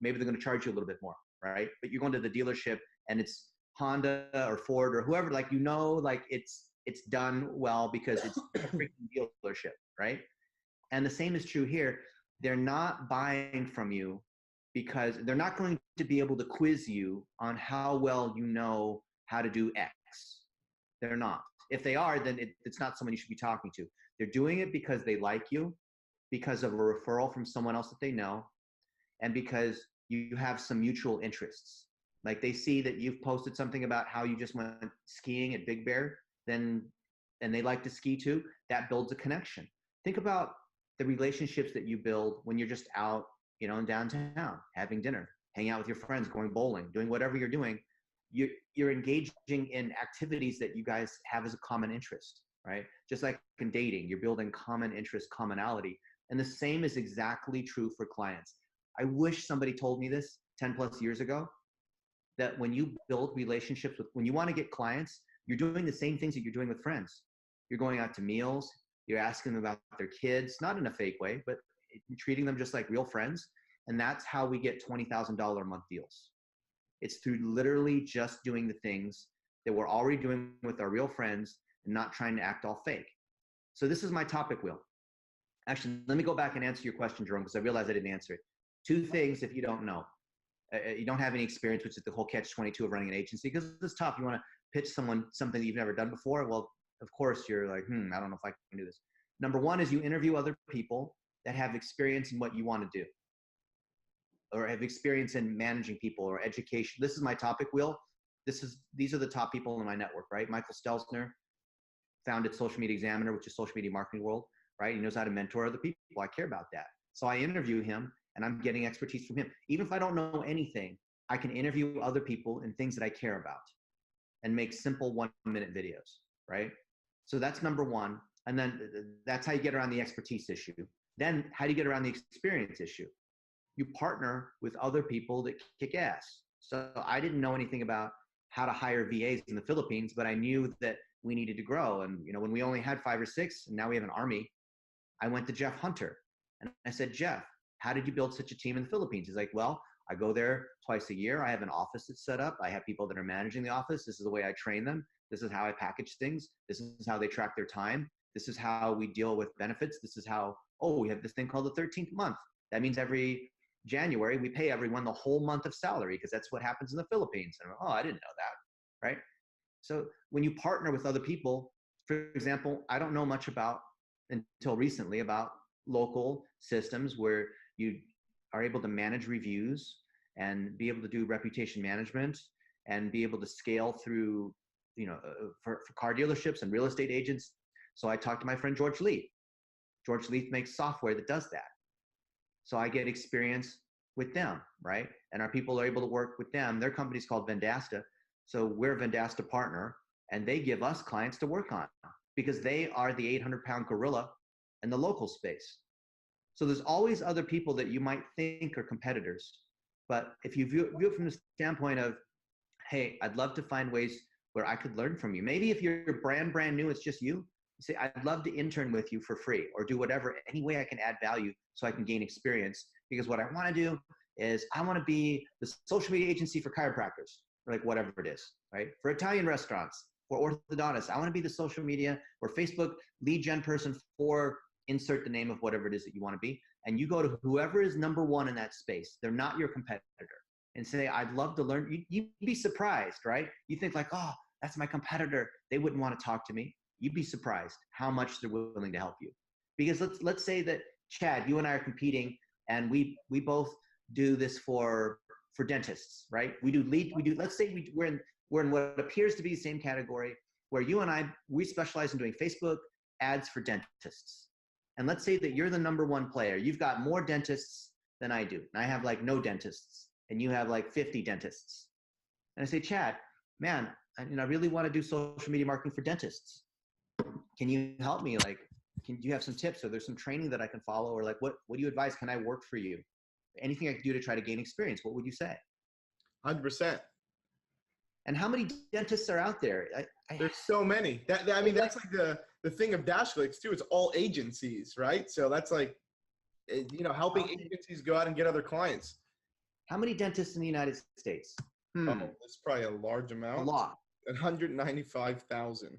Maybe they're going to charge you a little bit more, right? But you're going to the dealership and it's Honda or Ford or whoever, like, you know, like it's done well because it's a freaking dealership, right? And the same is true here. They're not buying from you because they're not going to be able to quiz you on how well you know how to do X. They're not. If they are, then it's not someone you should be talking to. They're doing it because they like you, because of a referral from someone else that they know, and because you have some mutual interests. Like they see that you've posted something about how you just went skiing at Big Bear, and they like to ski too. That builds a connection. Think about the relationships that you build when you're just out, you know, in downtown, having dinner, hanging out with your friends, going bowling, doing whatever you're doing. You're engaging in activities that you guys have as a common interest, right? Just like in dating, you're building common interest, commonality. And the same is exactly true for clients. I wish somebody told me this 10 plus years ago, that when you build relationships when you want to get clients, you're doing the same things that you're doing with friends. You're going out to meals, you're asking them about their kids, not in a fake way, but treating them just like real friends. And that's how we get $20,000 a month deals. It's through literally just doing the things that we're already doing with our real friends and not trying to act all fake. So this is my topic wheel. Actually, let me go back and answer your question, Jerome, because I realized I didn't answer it. 2 things if you don't know. You don't have any experience, which is the whole catch-22 of running an agency, because it's tough. You want to pitch someone something that you've never done before. Well, of course, you're like, I don't know if I can do this. Number 1 is you interview other people that have experience in what you want to do, or have experience in managing people or education. This is my topic wheel. These are the top people in my network, right? Michael Stelzner founded Social Media Examiner, which is social media marketing world, right? He knows how to mentor other people. I care about that. So I interview him and I'm getting expertise from him. Even if I don't know anything, I can interview other people in things that I care about and make simple 1-minute videos, right? So that's number 1. And then that's how you get around the expertise issue. Then how do you get around the experience issue? You partner with other people that kick ass. So I didn't know anything about how to hire VAs in the Philippines, but I knew that we needed to grow. And you know, when we only had 5 or 6, and now we have an army, I went to Jeff Hunter and I said, Jeff, how did you build such a team in the Philippines? He's like, well, I go there twice a year. I have an office that's set up. I have people that are managing the office. This is the way I train them. This is how I package things. This is how they track their time. This is how we deal with benefits. This is how, oh, we have this thing called the 13th month. That means every January, we pay everyone the whole month of salary because that's what happens in the Philippines. And oh, I didn't know that, right? So when you partner with other people, for example, I don't know much about, until recently, about local systems where you are able to manage reviews and be able to do reputation management and be able to scale through, for car dealerships and real estate agents. So I talked to my friend George Leith. George Leith makes software that does that. So I get experience with them, right? And our people are able to work with them. Their company's called Vendasta. So we're a Vendasta partner, and they give us clients to work on because they are the 800-pound gorilla in the local space. So there's always other people that you might think are competitors. But if you view it from the standpoint of, hey, I'd love to find ways where I could learn from you. Maybe if you're brand new, it's just you say, I'd love to intern with you for free or do whatever, any way I can add value so I can gain experience. Because what I want to do is I want to be the social media agency for chiropractors, or like whatever it is, right? For Italian restaurants, for orthodontists, I want to be the social media or Facebook lead gen person for insert the name of whatever it is that you want to be. And you go to whoever is number one in that space. They're not your competitor. And say, I'd love to learn. You'd be surprised, right? You think like, oh, that's my competitor. They wouldn't want to talk to me. You'd be surprised how much they're willing to help you. Because let's say that, Chad, you and I are competing and we both do this for dentists, right? Let's say we're in what appears to be the same category where you and I, we specialize in doing Facebook ads for dentists. And let's say that you're the number one player. You've got more dentists than I do. And I have like no dentists and you have like 50 dentists. And I say, Chad, man, I really want to do social media marketing for dentists. Can you help me? Like, do you have some tips? Or there's some training that I can follow? Or like, what do you advise? Can I work for you? Anything I can do to try to gain experience? What would you say? 100%. And how many dentists are out there? There's so many. That's like the thing of DashClicks too. It's all agencies, right? So that's like, helping agencies go out and get other clients. How many dentists in the United States? Oh, that's probably a large amount. A lot. 195,000.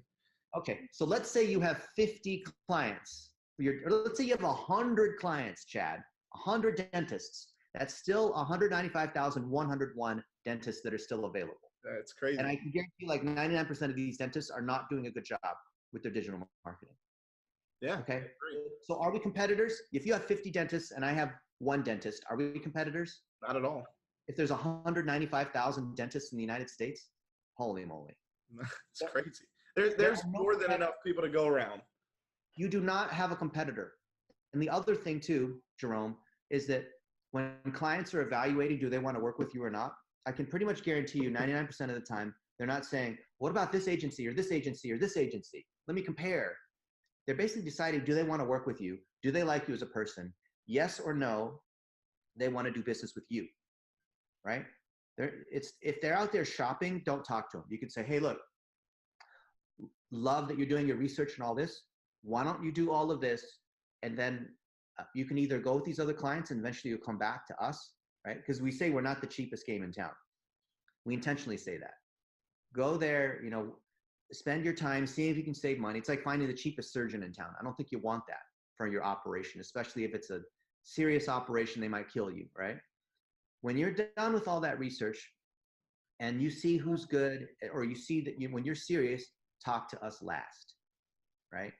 Okay, so let's say you have 50 clients. Or let's say you have 100 clients, Chad, 100 dentists. That's still 195,101 dentists that are still available. That's crazy. And I can guarantee you like 99% of these dentists are not doing a good job with their digital marketing. Yeah. Okay. So are we competitors? If you have 50 dentists and I have one dentist, are we competitors? Not at all. If there's 195,000 dentists in the United States, holy moly. It's crazy. There's more than enough people to go around. You do not have a competitor. And the other thing too, Jerome, is that when clients are evaluating, do they want to work with you or not? I can pretty much guarantee you 99% of the time, they're not saying, what about this agency or this agency or this agency? Let me compare. They're basically deciding, do they want to work with you? Do they like you as a person? Yes or no, they want to do business with you, right? If they're out there shopping, don't talk to them. You could say, hey, look, love that you're doing your research and all this. Why don't you do all of this? And then you can either go with these other clients and eventually you'll come back to us, right? Because we say we're not the cheapest game in town. We intentionally say that. Go there, spend your time, see if you can save money. It's like finding the cheapest surgeon in town. I don't think you want that for your operation, especially if it's a serious operation, they might kill you, right? When you're done with all that research and you see who's good, or you see that when you're serious, talk to us last, right?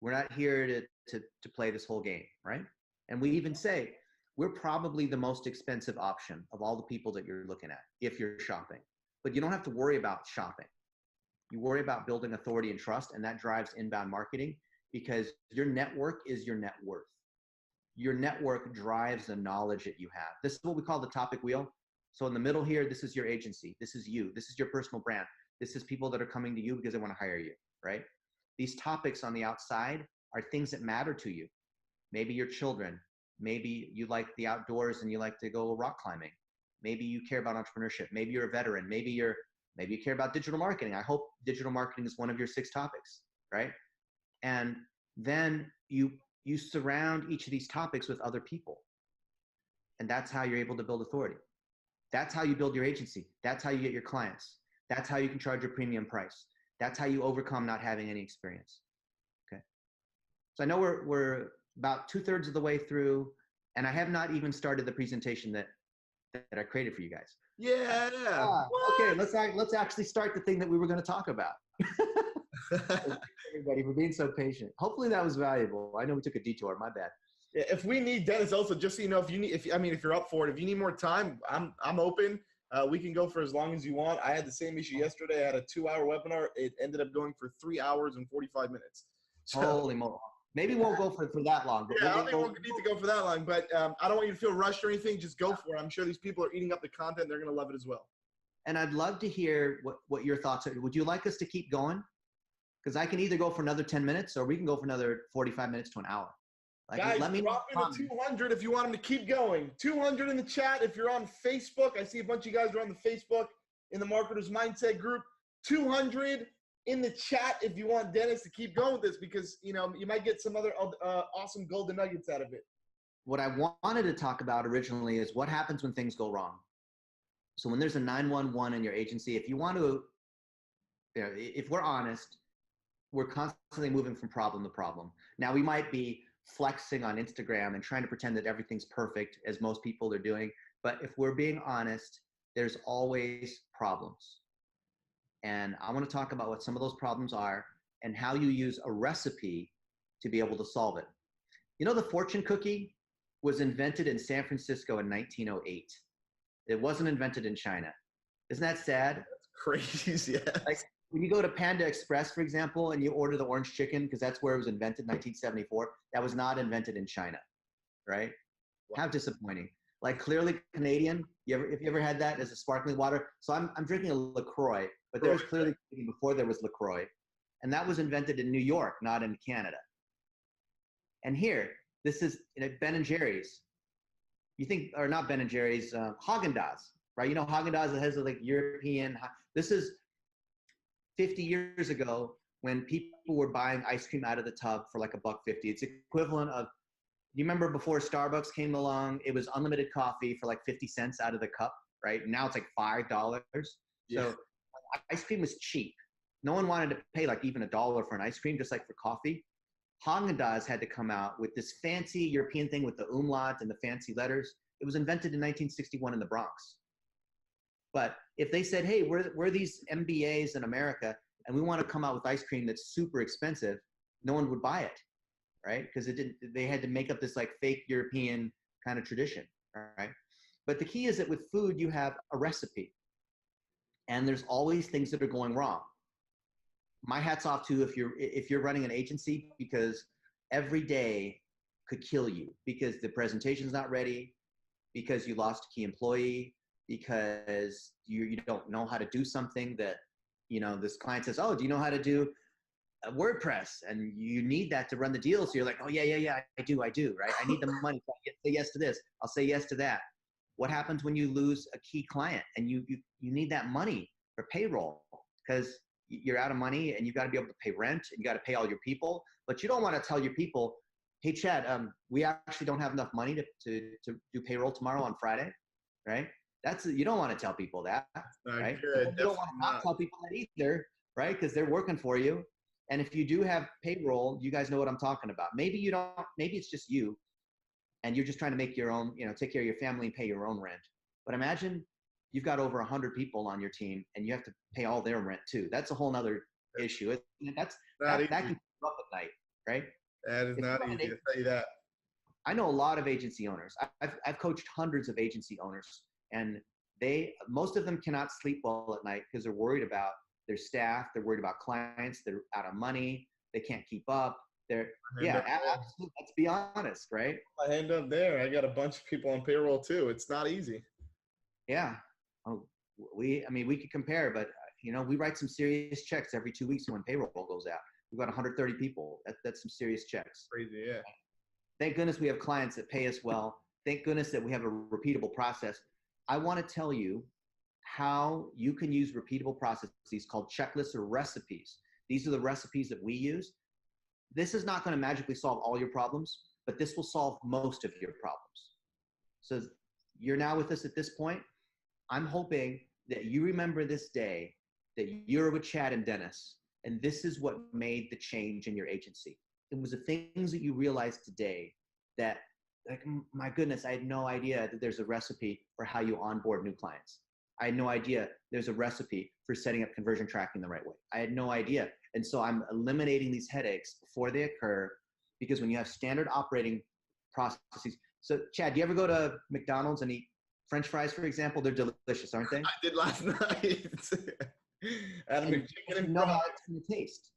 We're not here to play this whole game, right? And we even say, we're probably the most expensive option of all the people that you're looking at if you're shopping. But you don't have to worry about shopping. You worry about building authority and trust, and that drives inbound marketing because your network is your net worth. Your network drives the knowledge that you have. This is what we call the topic wheel. So in the middle here, this is your agency. This is you. This is your personal brand. This is people that are coming to you because they want to hire you, right? These topics on the outside are things that matter to you. Maybe your children. Maybe you like the outdoors and you like to go rock climbing. Maybe you care about entrepreneurship. Maybe you're a veteran. Maybe you care about digital marketing. I hope digital marketing is one of your 6 topics, right? And then you surround each of these topics with other people. And that's how you're able to build authority. That's how you build your agency. That's how you get your clients. That's how you can charge a premium price. That's how you overcome not having any experience. Okay. So I know we're about 2/3 of the way through, and I have not even started the presentation that I created for you guys. Yeah. Okay, let's actually start the thing that we were going to talk about. Everybody for being so patient. Hopefully that was valuable. I know we took a detour. My bad. Yeah, if we need Dennis, also just so you know, if you're up for it, if you need more time, I'm open. We can go for as long as you want. I had the same issue yesterday. I had a 2-hour webinar. It ended up going for 3 hours and 45 minutes. So, Holy moly! Maybe we'll go for that long. But yeah, I don't think we'll need to go for that long. But I don't want you to feel rushed or anything. Just go for it. I'm sure these people are eating up the content. They're going to love it as well. And I'd love to hear what your thoughts are. Would you like us to keep going? Because I can either go for another 10 minutes or we can go for another 45 minutes to an hour. Like, guys, let me drop in the 200 if you want them to keep going. 200 in the chat. If you're on Facebook, I see a bunch of you guys are on the Facebook in the Marketers Mindset group. 200 in the chat if you want Dennis to keep going with this, because you might get some other awesome golden nuggets out of it. What I wanted to talk about originally is what happens when things go wrong. So when there's a 911 in your agency, if you want to, if we're honest, we're constantly moving from problem to problem. Now we might be flexing on Instagram and trying to pretend that everything's perfect, as most people are doing. But if we're being honest, there's always problems. And I want to talk about what some of those problems are and how you use a recipe to be able to solve it. You know, the fortune cookie was invented in San Francisco in 1908. It wasn't invented in China. Isn't that sad? That's crazy. Yeah. Like when you go to Panda Express, for example, and you order the orange chicken, because that's where it was invented in 1974, that was not invented in China, right? Wow. How disappointing. Like Clearly Canadian, if you ever had that as a sparkling water. So I'm drinking a LaCroix, but there was Clearly Canadian before there was LaCroix. And that was invented in New York, not in Canada. And here, this is Ben and Jerry's. You think, or not Ben and Jerry's, Haagen-Dazs, right? You know, Haagen-Dazs has like European. This is 50 years ago when people were buying ice cream out of the tub for like $1.50. It's equivalent of, you remember before Starbucks came along, it was unlimited coffee for like 50 cents out of the cup, right? Now it's like $5. Yeah. So ice cream was cheap. No one wanted to pay like even $1 for an ice cream, just like for coffee. Haagen-Dazs had to come out with this fancy European thing with the umlaut and the fancy letters. It was invented in 1961 in the Bronx. But if they said, hey, we're these MBAs in America and we want to come out with ice cream that's super expensive, no one would buy it, right? Because they had to make up this like fake European kind of tradition, right? But the key is that with food, you have a recipe and there's always things that are going wrong. My hat's off to if you're running an agency, because every day could kill you because the presentation's not ready, because you lost a key employee, because you don't know how to do something that, this client says, oh, do you know how to do WordPress? And you need that to run the deal. So you're like, oh yeah, I do, right? I need the money. So I say yes to this. I'll say yes to that. What happens when you lose a key client and you need that money for payroll because you're out of money and you've got to be able to pay rent and you got to pay all your people, but you don't want to tell your people, hey Chad, we actually don't have enough money to do payroll tomorrow on Friday, right? You don't want to tell people that, right? Good. You don't want to not tell people that either, right? Because they're working for you. And if you do have payroll, you guys know what I'm talking about. Maybe you don't, maybe it's just you and you're just trying to make your own, take care of your family and pay your own rent. But imagine you've got over 100 people on your team and you have to pay all their rent too. That's a whole nother issue. That can keep you up at night, right? That is not easy, to tell you that. I know a lot of agency owners. I've coached hundreds of agency owners, and most of them cannot sleep well at night because they're worried about their staff. They're worried about clients. They're out of money. They can't keep up. Absolutely. Let's be honest, right? I hand up there. I got a bunch of people on payroll too. It's not easy. Yeah. Oh, we could compare, but we write some serious checks every 2 weeks when payroll goes out. We've got 130 people. That's some serious checks. Crazy, yeah. Thank goodness we have clients that pay us well. Thank goodness that we have a repeatable process. I want to tell you how you can use repeatable processes called checklists or recipes. These are the recipes that we use. This is not going to magically solve all your problems, but this will solve most of your problems. So you're now with us at this point. I'm hoping that you remember this day that you're with Chad and Dennis, and this is what made the change in your agency. it was the things that you realize today that, like, my goodness, I had no idea that there's a recipe for how you onboard new clients. I had no idea there's a recipe for setting up conversion tracking the right way. I had no idea. And so I'm eliminating these headaches before they occur, because when you have standard operating processes. So Chad, do you ever go to McDonald's and eat French fries, for example? They're delicious, aren't they? I did last night. And you know how it's going to taste,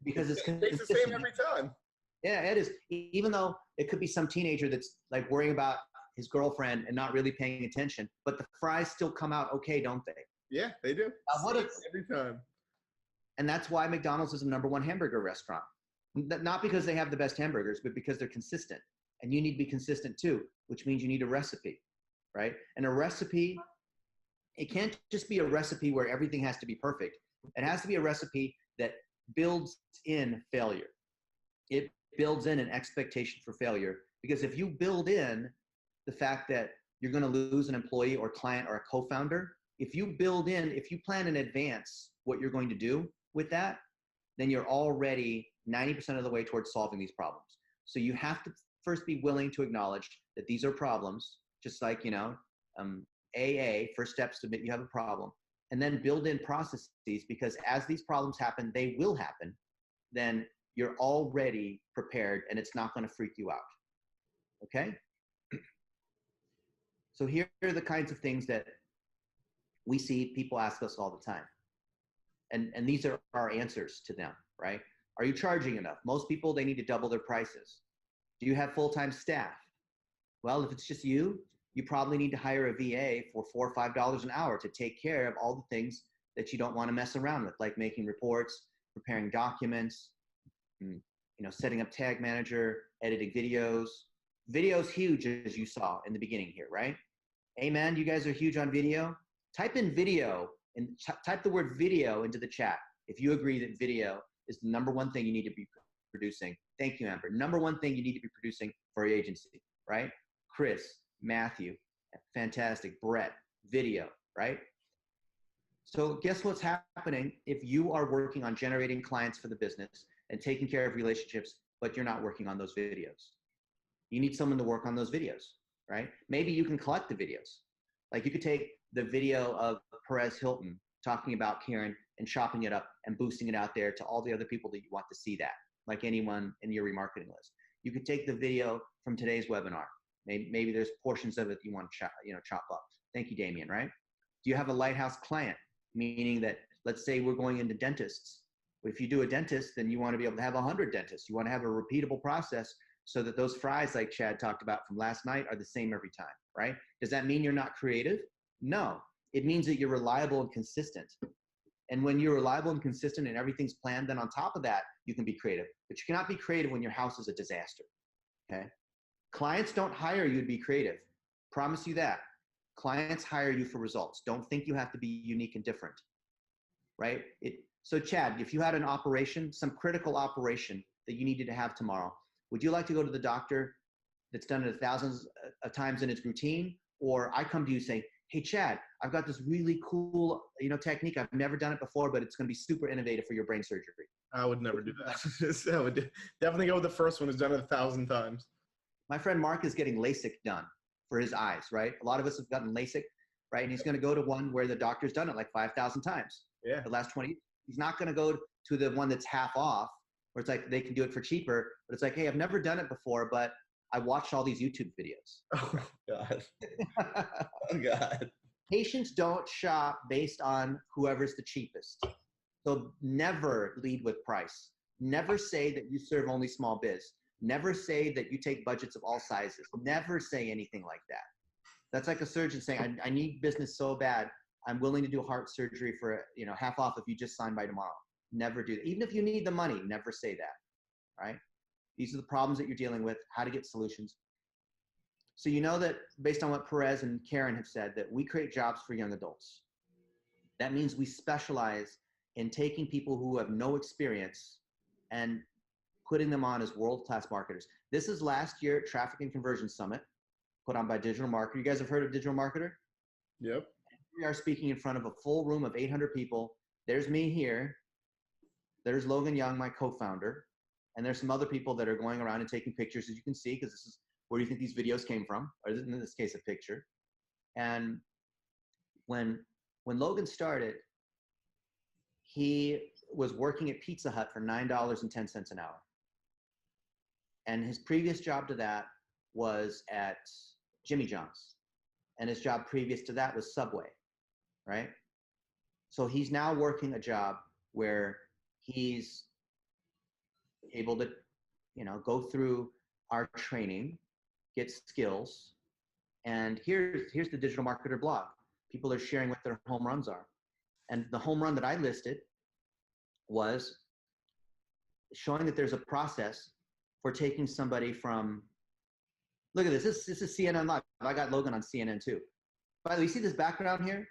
because it's tastes the same every time. Yeah, it is. Even though it could be some teenager that's like worrying about his girlfriend and not really paying attention, but the fries still come out okay, don't they? Yeah, they do. Every time. And that's why McDonald's is the #1 hamburger restaurant. Not because they have the best hamburgers, but because they're consistent. And you need to be consistent too, which means you need a recipe, right? And a recipe, it can't just be a recipe where everything has to be perfect. It has to be a recipe that builds in failure. It builds in an expectation for failure, because if you build in the fact that you're going to lose an employee or client or a co-founder, if you plan in advance what you're going to do with that, then you're already 90% of the way towards solving these problems. So you have to first be willing to acknowledge that these are problems, just like, AA, first steps to admit you have a problem, and then build in processes, because as these problems happen, they will happen, then you're already prepared and it's not going to freak you out. Okay? So here are the kinds of things that we see people ask us all the time. And these are our answers to them, right? Are you charging enough? Most people, they need to double their prices. Do you have full-time staff? Well, if it's just you probably need to hire a VA for $4 or $5 an hour to take care of all the things that you don't want to mess around with, like making reports, preparing documents, setting up Tag Manager, editing videos. Video's huge, as you saw in the beginning here, right? Amen. You guys are huge on video. Type in video and type the word video into the chat if you agree that video is the #1 thing you need to be producing. Thank you, Amber. #1 thing you need to be producing for your agency, right? Chris, Matthew, fantastic. Brett, video, right? So guess what's happening if you are working on generating clients for the business and taking care of relationships, but you're not working on those videos? You need someone to work on those videos, right? Maybe you can collect the videos. Like you could take the video of Perez Hilton talking about Karen and chopping it up and boosting it out there to all the other people that you want to see that, like anyone in your remarketing list. You could take the video from today's webinar. Maybe there's portions of it you want to chop up. Thank you, Damien, right? Do you have a lighthouse client? Meaning that, let's say we're going into dentists. If you do a dentist, then you want to be able to have 100 dentists. You want to have a repeatable process so that those fries, like Chad talked about from last night, are the same every time, right? Does that mean you're not creative? No, it means that you're reliable and consistent. And when you're reliable and consistent and everything's planned, then on top of that, you can be creative. But you cannot be creative when your house is a disaster, okay? Clients don't hire you to be creative. Promise you that. Clients hire you for results. Don't think you have to be unique and different, right? So Chad, if you had an operation, some critical operation that you needed to have tomorrow, would you like to go to the doctor that's done it thousands of times in its routine? Or I come to you saying, hey, Chad, I've got this really cool, technique. I've never done it before, but it's going to be super innovative for your brain surgery. I would never do that. I would definitely go with the first one who's done it 1,000 times. My friend Mark is getting LASIK done for his eyes, right? A lot of us have gotten LASIK, right? And he's going to go to one where the doctor's done it like 5,000 times. Yeah. The last 20 years. He's not going to go to the one that's half off, where it's like they can do it for cheaper, but it's like, hey, I've never done it before, but I watched all these YouTube videos. Oh, God. Oh, God. Patients don't shop based on whoever's the cheapest. So never lead with price. Never say that you serve only small biz. Never say that you take budgets of all sizes. Never say anything like that. That's like a surgeon saying, I need business so bad, I'm willing to do heart surgery for half off if you just sign by tomorrow. Never do that. Even if you need the money, never say that, right? These are the problems that you're dealing with, how to get solutions. So you know that based on what Perez and Karen have said, that we create jobs for young adults. That means we specialize in taking people who have no experience and putting them on as world-class marketers. This is last year at Traffic and Conversion Summit, put on by Digital Marketer. You guys have heard of Digital Marketer? Yep. We are speaking in front of a full room of 800 people. There's me here. There's Logan Young, my co-founder. And there's some other people that are going around and taking pictures, as you can see, because this is where you think these videos came from, or in this case, a picture. And when Logan started, he was working at Pizza Hut for $9.10 an hour. And his previous job to that was at Jimmy John's. And his job previous to that was Subway, right? So he's now working a job where he's able to, go through our training, get skills. And here's the digital marketer blog. People are sharing what their home runs are. And the home run that I listed was showing that there's a process for taking somebody from, look at this. This is CNN Live. I got Logan on CNN too. By the way, you see this background here?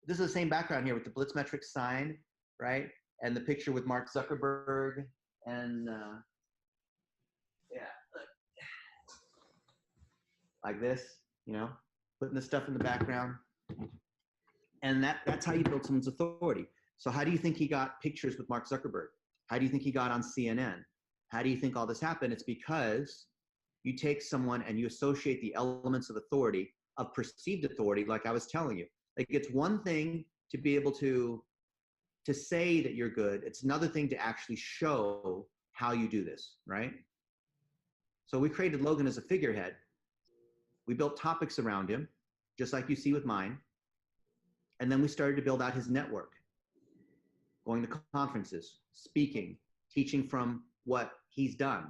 This is the same background here with the Blitzmetrics sign, right? And the picture with Mark Zuckerberg and like this, putting the stuff in the background. And that's how you build someone's authority. So how do you think he got pictures with Mark Zuckerberg? How do you think he got on CNN? How do you think all this happened? It's because you take someone and you associate the elements of authority, of perceived authority, like I was telling you. Like, it's one thing to be able to say that you're good. It's another thing to actually show how you do this, right? So we created Logan as a figurehead. We built topics around him, just like you see with mine. And then we started to build out his network, going to conferences, speaking, teaching from what he's done,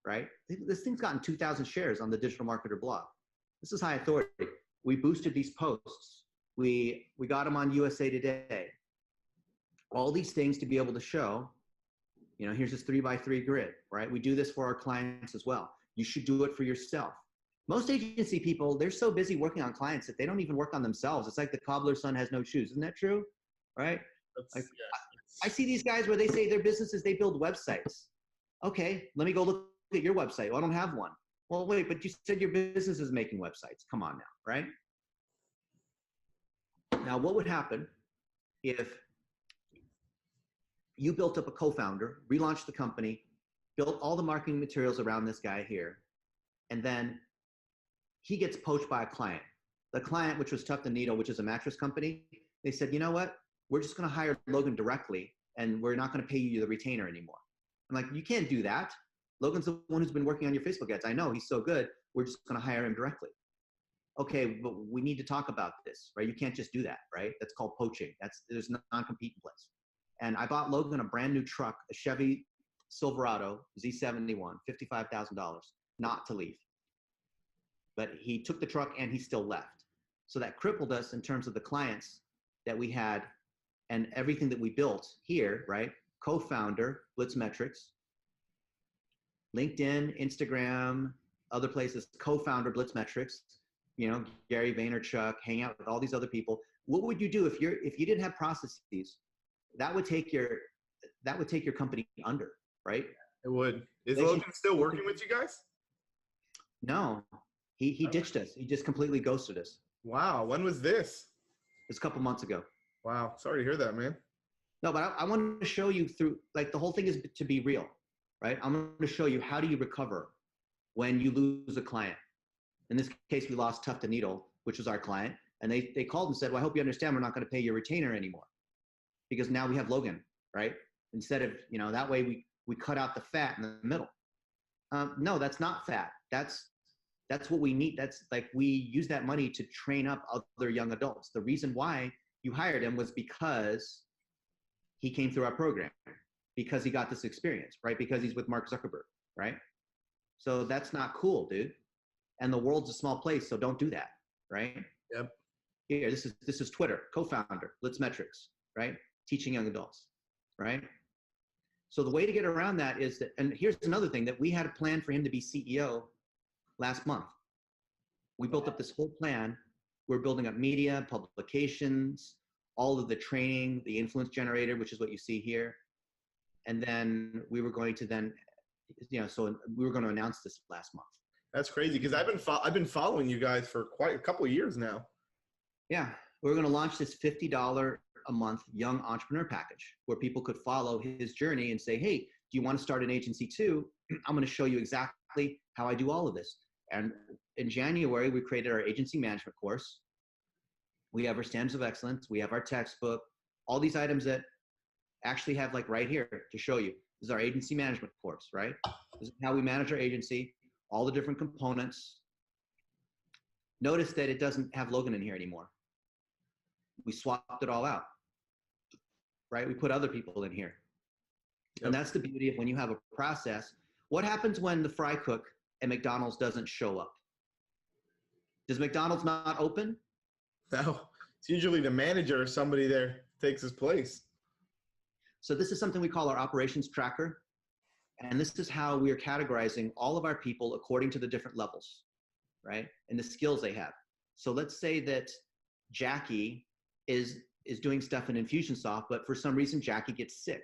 right? This thing's gotten 2,000 shares on the Digital Marketer blog. This is high authority. We boosted these posts. We got them on USA Today. All these things to be able to show, here's this 3x3 grid, right? We do this for our clients as well. You should do it for yourself. Most agency people, they're so busy working on clients that they don't even work on themselves. It's like the cobbler's son has no shoes. Isn't that true? Right? I see these guys where they say their businesses, they build websites. Okay, let me go look at your website. Well, I don't have one. Well, wait, but you said your business is making websites. Come on now, right? Now, what would happen if you built up a co-founder, relaunched the company, built all the marketing materials around this guy here, and then he gets poached by a client. The client, which was Tuft & Needle, which is a mattress company, they said, you know what? We're just going to hire Logan directly, and we're not going to pay you the retainer anymore. I'm like, you can't do that. Logan's the one who's been working on your Facebook ads. I know, he's so good. We're just going to hire him directly. Okay, but we need to talk about this, right? You can't just do that, right? That's called poaching. There's non-compete in place. And I bought Logan a brand new truck, a Chevy Silverado Z71, $55,000, not to leave. But he took the truck and he still left. So that crippled us in terms of the clients that we had and everything that we built here, right? Co-founder, Blitzmetrics, LinkedIn, Instagram, other places, co-founder, Blitzmetrics, Gary Vaynerchuk, hang out with all these other people. What would you do if you didn't have processes? That would take your company under, right? It would. Is Logan still working with you guys? No, he ditched us. He just completely ghosted us. Wow. When was this? It was a couple months ago. Wow. Sorry to hear that, man. No, but I wanted to show you through, like, the whole thing is to be real, right? I'm going to show you how do you recover when you lose a client. In this case, we lost Tuft & Needle, which was our client. And they called and said, well, I hope you understand we're not going to pay your retainer anymore because now we have Logan, right? Instead of, that way we cut out the fat in the middle. No, that's not fat. That's what we need. That's like, we use that money to train up other young adults. The reason why you hired him was because he came through our program, because he got this experience, right? Because he's with Mark Zuckerberg, right? So that's not cool, dude. And the world's a small place, so don't do that, right? Yep. Here, this is Twitter, co-founder, Blitzmetrics, right? Teaching young adults, right? So the way to get around that is that, and here's another thing, that we had a plan for him to be CEO last month. We built up this whole plan. We're building up media, publications, all of the training, the influence generator, which is what you see here. And then we were going to so we were going to announce this last month. That's crazy, because I've been following you guys for quite a couple of years now. Yeah, we're going to launch this $50 a month young entrepreneur package where people could follow his journey and say, hey, do you want to start an agency too? I'm going to show you exactly how I do all of this. And in January, we created our agency management course. We have our standards of excellence. We have our textbook, all these items that actually have like right here to show you. This is our agency management course, right? This is how we manage our agency, all the different components. Notice that it doesn't have Logan in here anymore. We swapped it all out, right? We put other people in here. Yep. And that's the beauty of when you have a process. What happens when the fry cook at McDonald's doesn't show up? Does McDonald's not open? No, it's usually the manager or somebody there takes his place. So this is something we call our operations tracker. And this is how we are categorizing all of our people according to the different levels, right? And the skills they have. So let's say that Jackie is doing stuff in Infusionsoft, but for some reason, Jackie gets sick.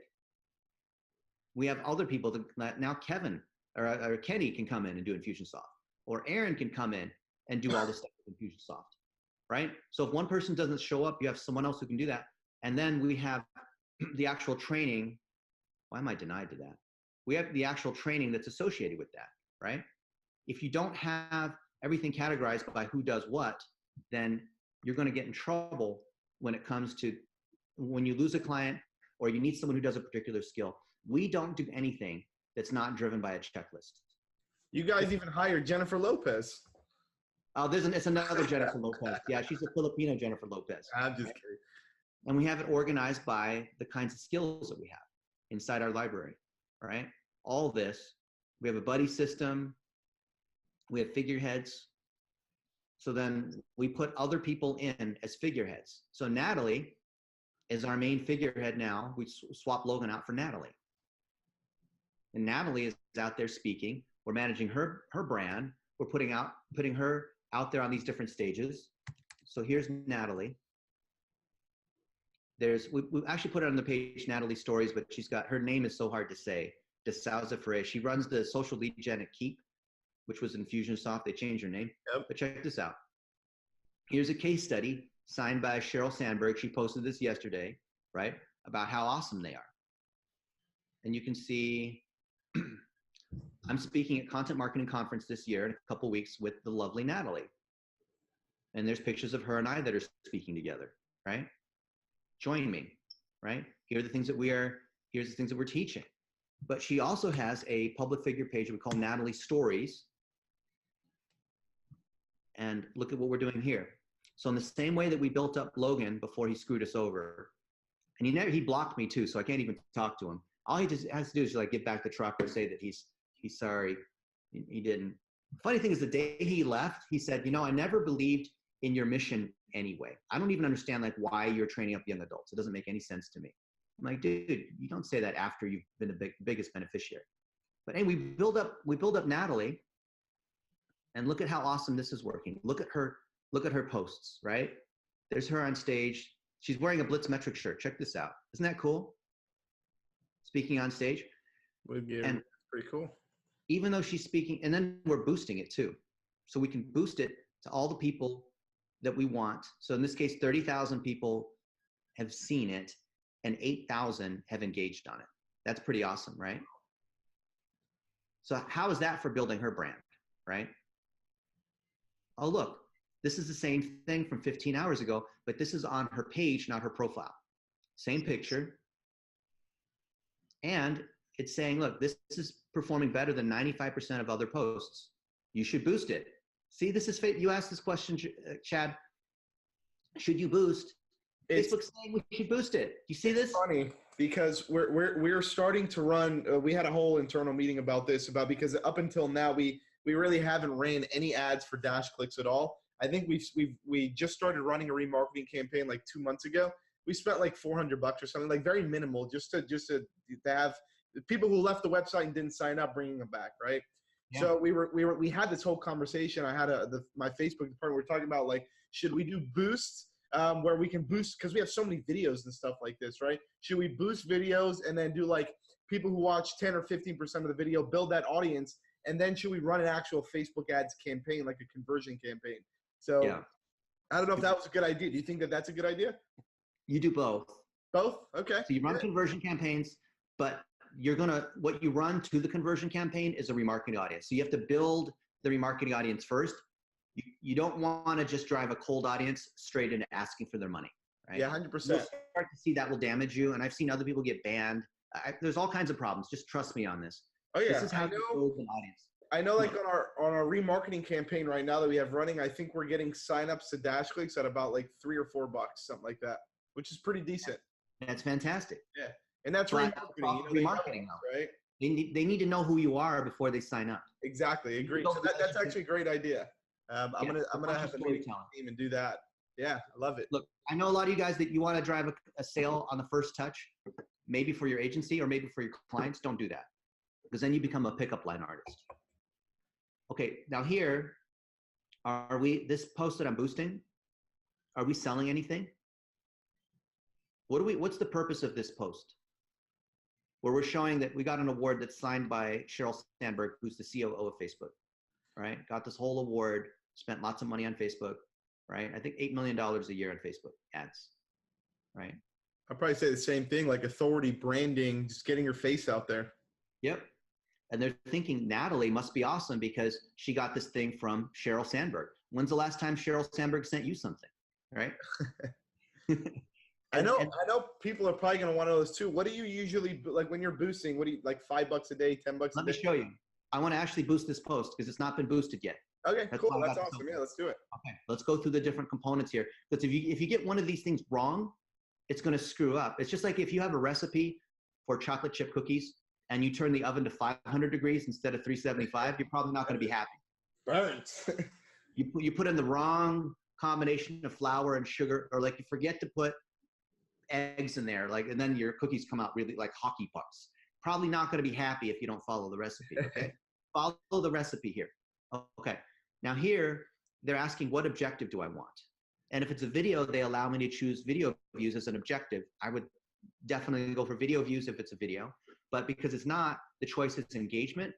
We have other people that now Kevin or Kenny can come in and do Infusionsoft, or Aaron can come in and do all the stuff with Infusionsoft, right? So if one person doesn't show up, you have someone else who can do that. And then we have the actual training. Why am I denied to that? We have the actual training that's associated with that, right? If you don't have everything categorized by who does what, then you're going to get in trouble when it comes to when you lose a client or you need someone who does a particular skill. We don't do anything that's not driven by a checklist. You guys even hired Jennifer Lopez. Oh, it's another Jennifer Lopez. Yeah, she's a Filipino Jennifer Lopez. I'm just kidding. And we have it organized by the kinds of skills that we have inside our library, right? All this. We have a buddy system. We have figureheads. So then we put other people in as figureheads. So Natalie is our main figurehead now. We swap Logan out for Natalie. And Natalie is out there speaking. We're managing her brand. We're putting her out there on these different stages. So here's Natalie. We actually put it on the page, Natalie Stories, but her name is so hard to say. DeSouza Ferre. She runs the social lead gen at Keep, which was Infusionsoft. They changed her name. Yep. But check this out. Here's a case study signed by Sheryl Sandberg. She posted this yesterday, right? About how awesome they are. And you can see, I'm speaking at Content Marketing Conference this year in a couple weeks with the lovely Natalie. And there's pictures of her and I that are speaking together, right? Join me, right? Here's the things that we're teaching. But she also has a public figure page we call Natalie Stories. And look at what we're doing here. So in the same way that we built up Logan before he screwed us over, and he blocked me too, so I can't even talk to him. All he just has to do is like give back the truck or say that he's sorry. He didn't. Funny thing is, the day he left, he said, I never believed in your mission anyway. I don't even understand like why you're training up young adults. It doesn't make any sense to me. I'm like, dude, you don't say that after you've been the biggest beneficiary. But anyway, we build up Natalie, and look at how awesome this is working. Look at her posts, right? There's her on stage. She's wearing a Blitz Metric shirt. Check this out. Isn't that cool? Speaking on stage. Yeah, and pretty cool. Even though she's speaking, and then we're boosting it too. So we can boost it to all the people that we want. So in this case, 30,000 people have seen it and 8,000 have engaged on it. That's pretty awesome, right? So how is that for building her brand, right? Oh, look, this is the same thing from 15 hours ago, but this is on her page, not her profile. Same picture. And it's saying, look, this is performing better than 95% of other posts. You should boost it. See, this is, you asked this question, Chad, should you boost? Facebook's saying we should boost it. You see this? It's funny because we're starting to run, we had a whole internal meeting about this, because up until now, we really haven't ran any ads for DashClicks at all. I think we just started running a remarketing campaign like 2 months ago. We spent like $400 or something, like very minimal, just to have people who left the website and didn't sign up, bringing them back, right? Yeah. So we had this whole conversation. I had my Facebook department. We're talking about like, should we do boosts where we can boost, because we have so many videos and stuff like this, right? Should we boost videos and then do like people who watch 10 or 15% of the video, build that audience, and then should we run an actual Facebook ads campaign, like a conversion campaign? So yeah. I don't know if that was a good idea. Do you think that that's a good idea? You do both. Both? Okay. So you run conversion campaigns, but what you run to the conversion campaign is a remarketing audience. So you have to build the remarketing audience first. You don't want to just drive a cold audience straight into asking for their money, right? Yeah, 100%. You'll start to see that will damage you. And I've seen other people get banned. There's all kinds of problems. Just trust me on this. Oh yeah, This is how you build an audience. I know, like on our remarketing campaign right now that we have running, I think we're getting signups to DashClicks at about like $3 or $4, something like that, which is pretty decent. That's fantastic. Yeah, and that's But remarketing. remarketing, though. Right? They need to know who you are before they sign up. Exactly. Agreed. So that's actually a great idea. I'm gonna have to meet the team and do that. Yeah, I love it. Look, I know a lot of you guys that you want to drive a sale on the first touch, maybe for your agency or maybe for your clients. Don't do that, because then you become a pickup line artist. Okay, now here, this post that I'm boosting, are we selling anything? What's the purpose of this post? Where we're showing that we got an award that's signed by Sheryl Sandberg, who's the COO of Facebook, right? Got this whole award, spent lots of money on Facebook, right? I think $8 million a year on Facebook ads, right? I'd probably say the same thing, like authority branding, just getting your face out there. Yep. And they're thinking Natalie must be awesome because she got this thing from Sheryl Sandberg. When's the last time Sheryl Sandberg sent you something, right? I know people are probably going to want to know this too. What do you usually, like when you're boosting, what do you, like $5 a day, $10 a day? Let me show you. I want to actually boost this post because it's not been boosted yet. Okay, cool. That's awesome. Yeah, let's do it. Okay, let's go through the different components here. Because if you get one of these things wrong, it's going to screw up. It's just like if you have a recipe for chocolate chip cookies and you turn the oven to 500 degrees instead of 375, you're probably not going to be happy. Right. You put in the wrong combination of flour and sugar, or like you forget to put eggs in there, like, and then your cookies come out really like hockey pucks. Probably not going to be happy if you don't follow the recipe. Okay, follow the recipe here. Okay, now here they're asking what objective do I want, and if it's a video, they allow me to choose video views as an objective. I would definitely go for video views if it's a video, but because it's not, the choice is engagement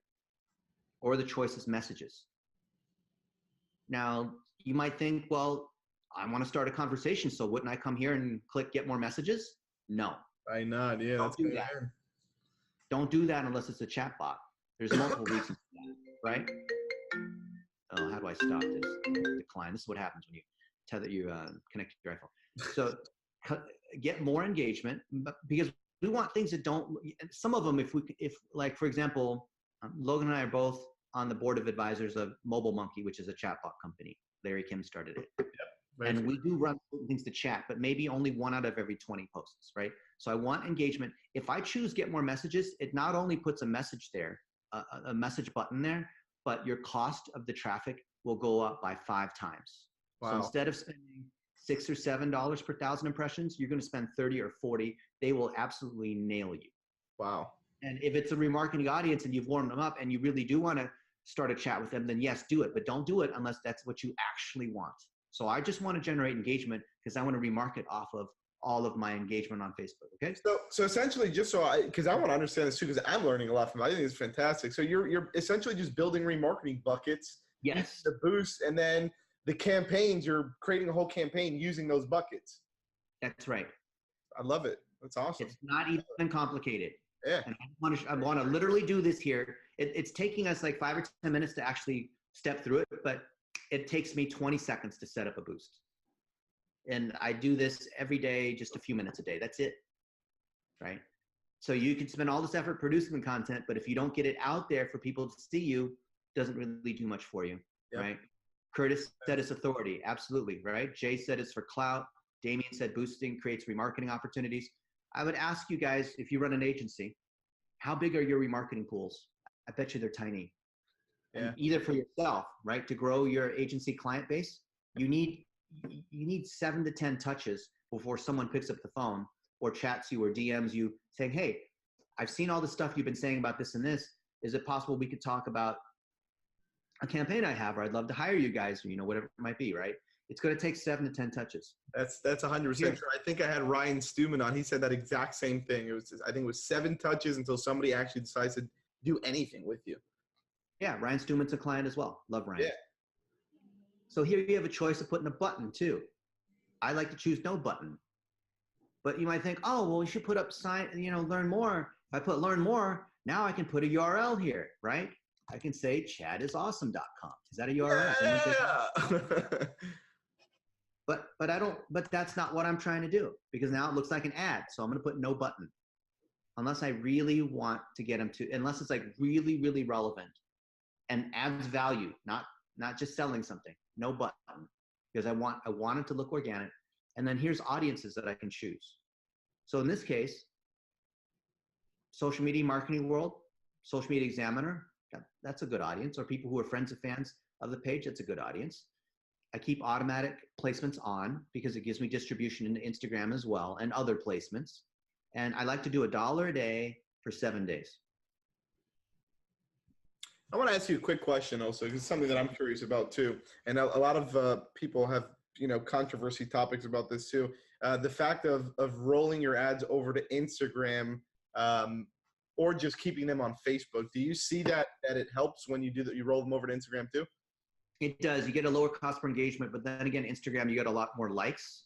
or the choice is messages. Now you might think, well, I want to start a conversation, so wouldn't I come here and click get more messages? No. Why not? Yeah, Don't do that. Don't do that unless it's a chat bot. There's multiple reasons for that, right? Oh, how do I stop this? Decline. This is what happens when you connect to your iPhone. So get more engagement, because we want things that don't. Some of them, if like for example, Logan and I are both on the board of advisors of Mobile Monkey, which is a chatbot company. Larry Kim started it. Yep. And we do run things to chat, but maybe only 1 out of every 20 posts, right? So I want engagement. If I choose get more messages, it not only puts a message there, a message button there, but your cost of the traffic will go up by 5 times. Wow. So instead of spending $6 or $7 per 1,000 impressions, you're going to spend 30 or 40. They will absolutely nail you. Wow. And if it's a remarketing audience and you've warmed them up and you really do want to start a chat with them, then yes, do it. But don't do it unless that's what you actually want. So I just want to generate engagement because I want to remarket off of all of my engagement on Facebook. Okay. So essentially, just because I want to understand this too, because I'm learning a lot from it. I think it's fantastic. So you're essentially just building remarketing buckets. Yes. The boost, and then the campaigns. You're creating a whole campaign using those buckets. That's right. I love it. That's awesome. It's not even complicated. Yeah. And I want to literally do this here. It's taking us like 5 or 10 minutes to actually step through it, but it takes me 20 seconds to set up a boost. And I do this every day, just a few minutes a day. That's it, right? So you can spend all this effort producing the content, but if you don't get it out there for people to see you, it doesn't really do much for you, right? Curtis said it's authority. Absolutely, right? Jay said it's for clout. Damien said boosting creates remarketing opportunities. I would ask you guys, if you run an agency, how big are your remarketing pools? I bet you they're tiny. Yeah. Either for yourself, right, to grow your agency client base, you need 7 to 10 touches before someone picks up the phone or chats you or DMs you saying, hey, I've seen all the stuff you've been saying about this and this. Is it possible we could talk about a campaign I have, or I'd love to hire you guys, or whatever it might be, right? It's going to take 7 to 10 touches. That's 100% true. I think I had Ryan Stewman on. He said that exact same thing. I think it was 7 touches until somebody actually decides to do anything with you. Yeah, Ryan Stewman's a client as well. Love Ryan. Yeah. So here you have a choice of putting a button too. I like to choose no button. But you might think, oh, well, we should put up learn more. I put learn more, now I can put a URL here, right? I can say chadisawesome.com. Is that a URL? Yeah. But I don't, but that's not what I'm trying to do, because now it looks like an ad. So I'm going to put no button, unless I really want to get them to, unless it's like really, really relevant and adds value, not just selling something. No button, because I want it to look organic. And then here's audiences that I can choose. So in this case, social media marketing world, social media examiner, that's a good audience. Or people who are friends and fans of the page, that's a good audience. I keep automatic placements on because it gives me distribution into Instagram as well and other placements. And I like to do $1 a day for 7 days. I want to ask you a quick question also, because it's something that I'm curious about too. And a lot of people have, controversy topics about this too. The fact of rolling your ads over to Instagram, or just keeping them on Facebook. Do you see that it helps when you do that? You roll them over to Instagram too? It does. You get a lower cost per engagement, but then again, Instagram, you get a lot more likes.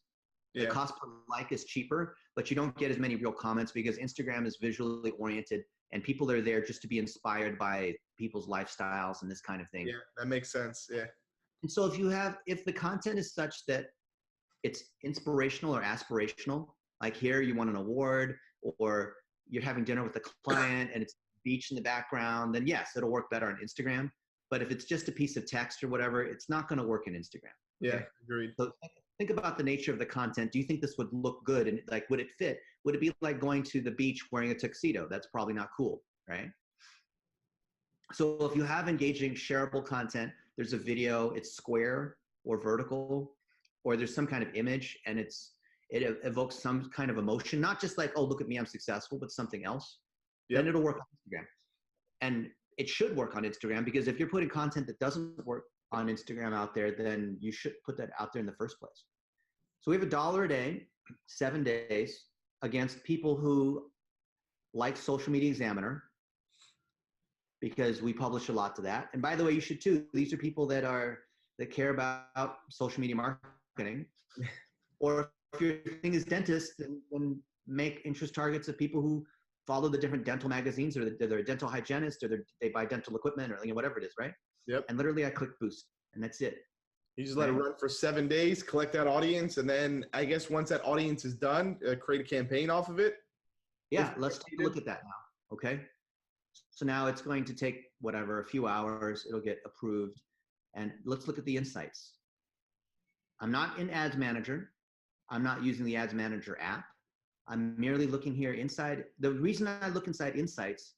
Yeah. The cost per like is cheaper, but you don't get as many real comments because Instagram is visually oriented and people are there just to be inspired by people's lifestyles and this kind of thing. Yeah, that makes sense. Yeah. And so if the content is such that it's inspirational or aspirational, like here you won an award or you're having dinner with a client and it's beach in the background, then yes, it'll work better on Instagram. But if it's just a piece of text or whatever, it's not going to work in Instagram. Yeah, okay? agreed. So think about the nature of the content. Do you think this would look good? And like, would it fit? Would it be like going to the beach wearing a tuxedo? That's probably not cool, right? So if you have engaging shareable content, there's a video, it's square or vertical, or there's some kind of image and it evokes some kind of emotion, not just like, oh, look at me, I'm successful, but something else. Yep. Then it'll work on Instagram. And it should work on Instagram, because if you're putting content that doesn't work on Instagram out there, then you should put that out there in the first place. So we have $1 a day, 7 days, against people who like Social Media Examiner, because we publish a lot to that. And by the way, you should too. These are people that care about social media marketing. Or if your thing is dentist, then make interest targets of people who follow the different dental magazines, or they're a dental hygienist, or they buy dental equipment, or whatever it is, right? Yep. And literally I click boost and that's it. You just let it run for 7 days, collect that audience, and then I guess once that audience is done, create a campaign off of it. Yeah, let's take a look at that now, okay? So now it's going to take a few hours, it'll get approved, and let's look at the insights. I'm not in Ads Manager. I'm not using the Ads Manager app. I'm merely looking here inside. The reason I look inside Insights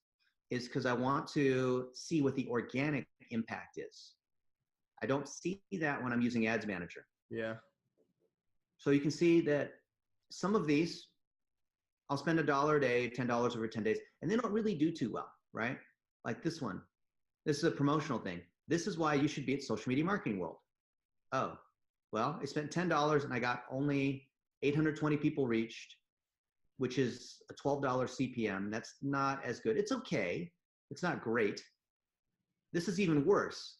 is because I want to see what the organic impact is. I don't see that when I'm using Ads Manager. Yeah. So you can see that some of these, I'll spend $1 a day, $10 over 10 days, and they don't really do too well, right? Like this one. This is a promotional thing. This is why you should be at Social Media Marketing World. Oh, well, I spent $10 and I got only 820 people reached, which is a $12 CPM. That's not as good. It's okay. It's not great. This is even worse.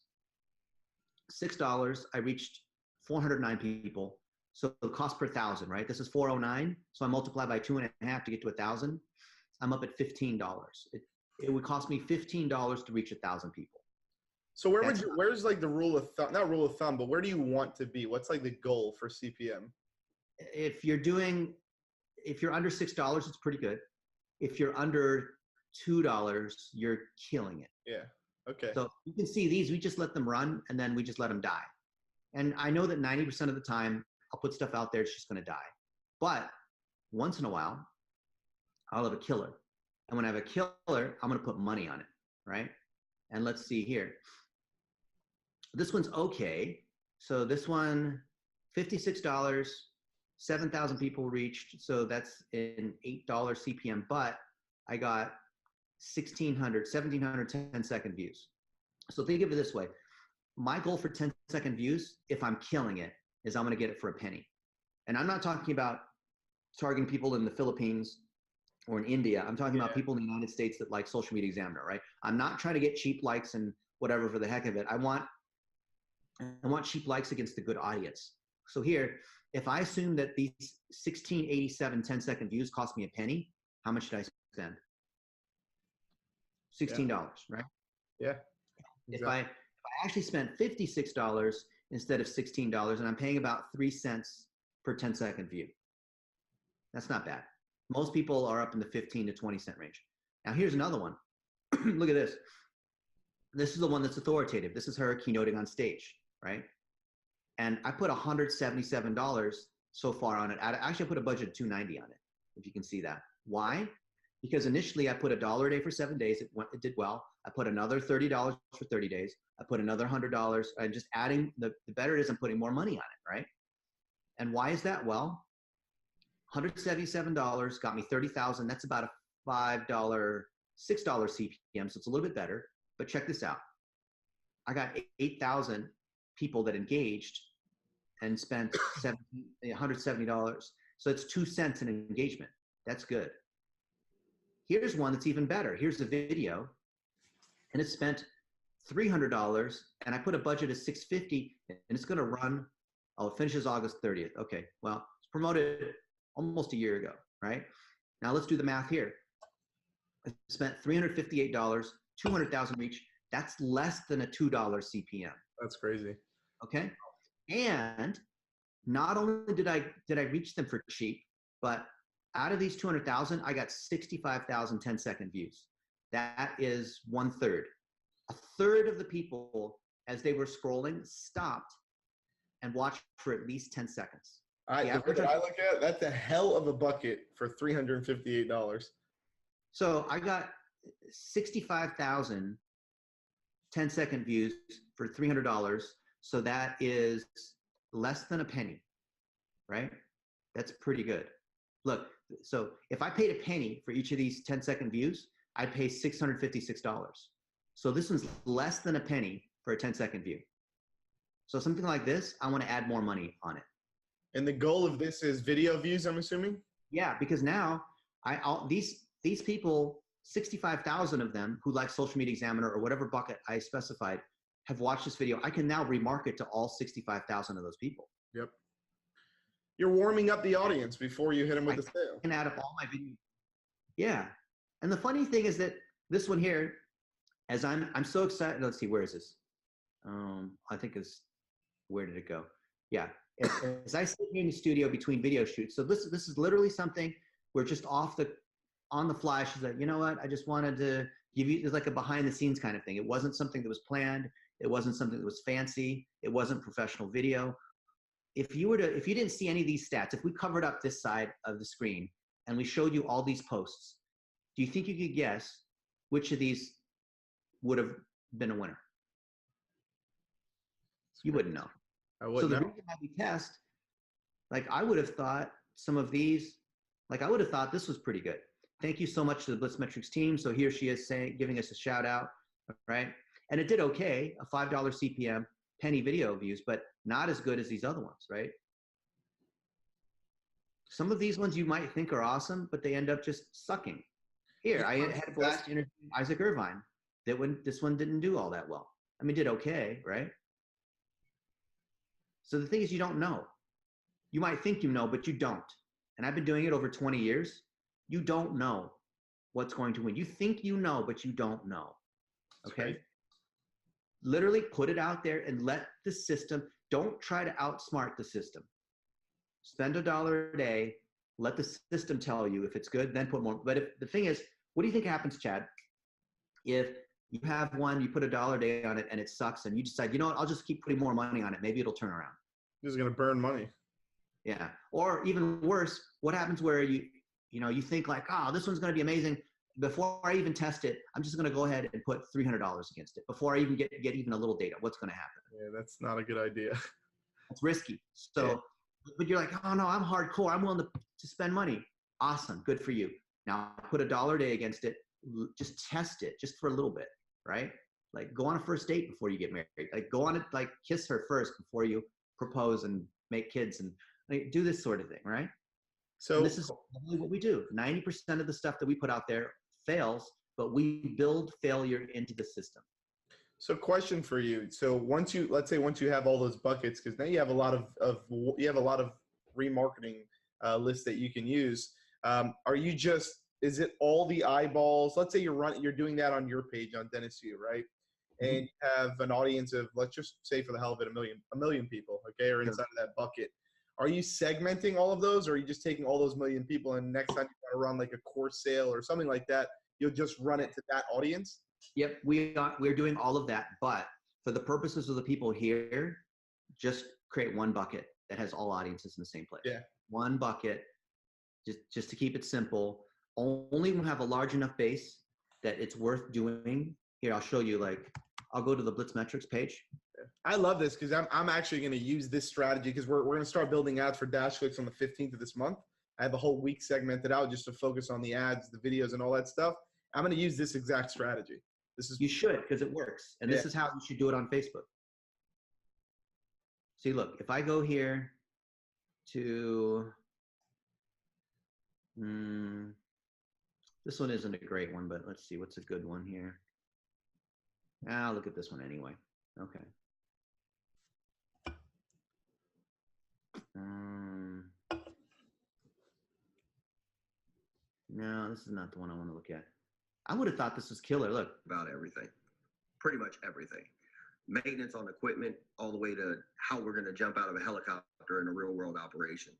$6, I reached 409 people. So the cost per 1,000, right? This is 409. So I multiply by 2.5 to get to 1,000. I'm up at $15. It would cost me $15 to reach 1,000 people. So where's like the rule of thumb, not rule of thumb, but where do you want to be? What's like the goal for CPM? If you're under $6, it's pretty good. If you're under $2, you're killing it. Yeah. Okay. So you can see these, we just let them run and then we just let them die. And I know that 90% of the time I'll put stuff out there, it's just going to die. But once in a while, I'll have a killer. And when I have a killer, I'm going to put money on it, right? And let's see here. This one's okay. So this one, $56, 7,000 people reached. So that's an $8 CPM, but I got 1,700 10-second views. So think of it this way. My goal for 10-second views, if I'm killing it, is I'm going to get it for a penny. And I'm not talking about targeting people in the Philippines or in India. I'm talking about people in the United States that like Social Media Examiner, right? I'm not trying to get cheap likes and whatever for the heck of it. I want cheap likes against the good audience. So here, if I assume that these 1,687 10-second views cost me a penny, how much should I spend? $16, right? Yeah. If I actually spent $56 instead of $16, and I'm paying about 3 cents per 10-second view, that's not bad. Most people are up in the 15 to 20 cent range. Now here's another one. Look at this. This is the one that's authoritative. This is her keynoting on stage, right? And I put $177 so far on it. Actually, I put a budget of $290 on it, if you can see that. Why? Because initially I put $1 a day for 7 days. It did well. I put another $30 for 30 days. I put another $100. I'm just adding, the better it is, I'm putting more money on it, right? And why is that? Well, $177 got me 30,000. That's about a $5, $6 CPM. So it's a little bit better, but check this out. I got 8,000 people that engaged and spent $170. So it's 2 cents in engagement. That's good. Here's one that's even better. Here's the video, and it spent $300, and I put a budget of $650, and it's going to run. Oh, it finishes August 30th. Okay, well, it's promoted almost a year ago, right? Now let's do the math here. I spent $358, 200,000 reach. That's less than a $2 CPM. That's crazy. Okay, and not only did I reach them for cheap, but out of these 200,000, I got 65,000 10-second views. That is 1/3. A third of the people, as they were scrolling, stopped and watched for at least 10 seconds. The way that I look at it, that's a hell of a bucket for $358. So I got 65,000 10-second views for $300. So that is less than a penny, right? That's pretty good. Look, so if I paid a penny for each of these 10-second views, I'd pay $656. So this one's less than a penny for a 10-second view. So something like this, I want to add more money on it. And the goal of this is video views, I'm assuming? Yeah, because now these people, 65,000 of them who like Social Media Examiner or whatever bucket I specified have watched this video. I can now remarket to all 65,000 of those people. Yep. You're warming up the audience before you hit them with the sale. I can add up all my videos. Yeah. And the funny thing is that this one here, as I'm so excited. Let's see, where is this? I think where did it go? Yeah. As I sit here in the studio between video shoots. So this is literally something we're just on the fly. She's like, you know what? I just wanted to give you, it's like a behind the scenes kind of thing. It wasn't something that was planned. It wasn't something that was fancy. It wasn't professional video. If you didn't see any of these stats, if we covered up this side of the screen and we showed you all these posts, do you think you could guess which of these would have been a winner? You wouldn't know. I wouldn't know. So the reason why we test, like I would have thought some of these, like I would have thought this was pretty good. Thank you so much to the Blitz Metrics team. So here she is giving us a shout out, right? And it did okay, a $5 CPM, penny video views, but not as good as these other ones, right? Some of these ones you might think are awesome, but they end up just sucking. Here, I had a blast interviewing Isaac Irvine. This one didn't do all that well. I mean, it did okay, right? So the thing is, you don't know. You might think you know, but you don't. And I've been doing it over 20 years. You don't know what's going to win. You think you know, but you don't know. Okay? Right. Literally put it out there and let the system, don't try to outsmart the system. Spend $1 a day, let the system tell you if it's good, then put more. But if the thing is, what do you think happens, Chad? If you have one, you put $1 a day on it and it sucks and you decide, you know what, I'll just keep putting more money on it. Maybe it'll turn around. This is going to burn money. Yeah. Or even worse, what happens where you think like, oh, this one's going to be amazing. Before I even test it, I'm just going to go ahead and put $300 against it before I even get even a little data. What's going to happen? Yeah, that's not a good idea. It's risky. So, yeah. But you're like, oh no, I'm hardcore. I'm willing to spend money. Awesome. Good for you. Now put $1 a day against it. Just test it just for a little bit, right? Like go on a first date before you get married. Like go on it, like kiss her first before you propose and make kids and like, do this sort of thing, right? So and this is really what we do. 90% of the stuff that we put out there fails, but we build failure into the system. So question for you. So let's say once you have all those buckets, because now you have a lot of remarketing lists that you can use. Are you just Is it all the eyeballs? Let's say you're doing that on your page on Dennis Yu, right? And you have an audience of, let's just say for the hell of it, a million people, okay, or inside of that bucket. Are you segmenting all of those, or are you just taking all those million people and next time you want to run like a course sale or something like that, you'll just run it to that audience? Yep, we're doing all of that, but for the purposes of the people here, just create one bucket that has all audiences in the same place. Yeah. One bucket, just to keep it simple. Only when we have a large enough base that it's worth doing. Here, I'll show you, like, I'll go to the Blitz Metrics page. I love this because I'm actually going to use this strategy because we're going to start building ads for DashClicks on the 15th of this month. I have a whole week segmented out just to focus on the ads, the videos, and all that stuff. I'm going to use this exact strategy. You should, because it works. And this is how you should do it on Facebook. See, look, if I go here to, this one isn't a great one, but let's see, what's a good one here? I'll look at this one anyway. Okay. No, this is not the one I want to look at. I would have thought this was killer. Look. About everything, pretty much everything. Maintenance on equipment, all the way to how we're going to jump out of a helicopter in a real world operation.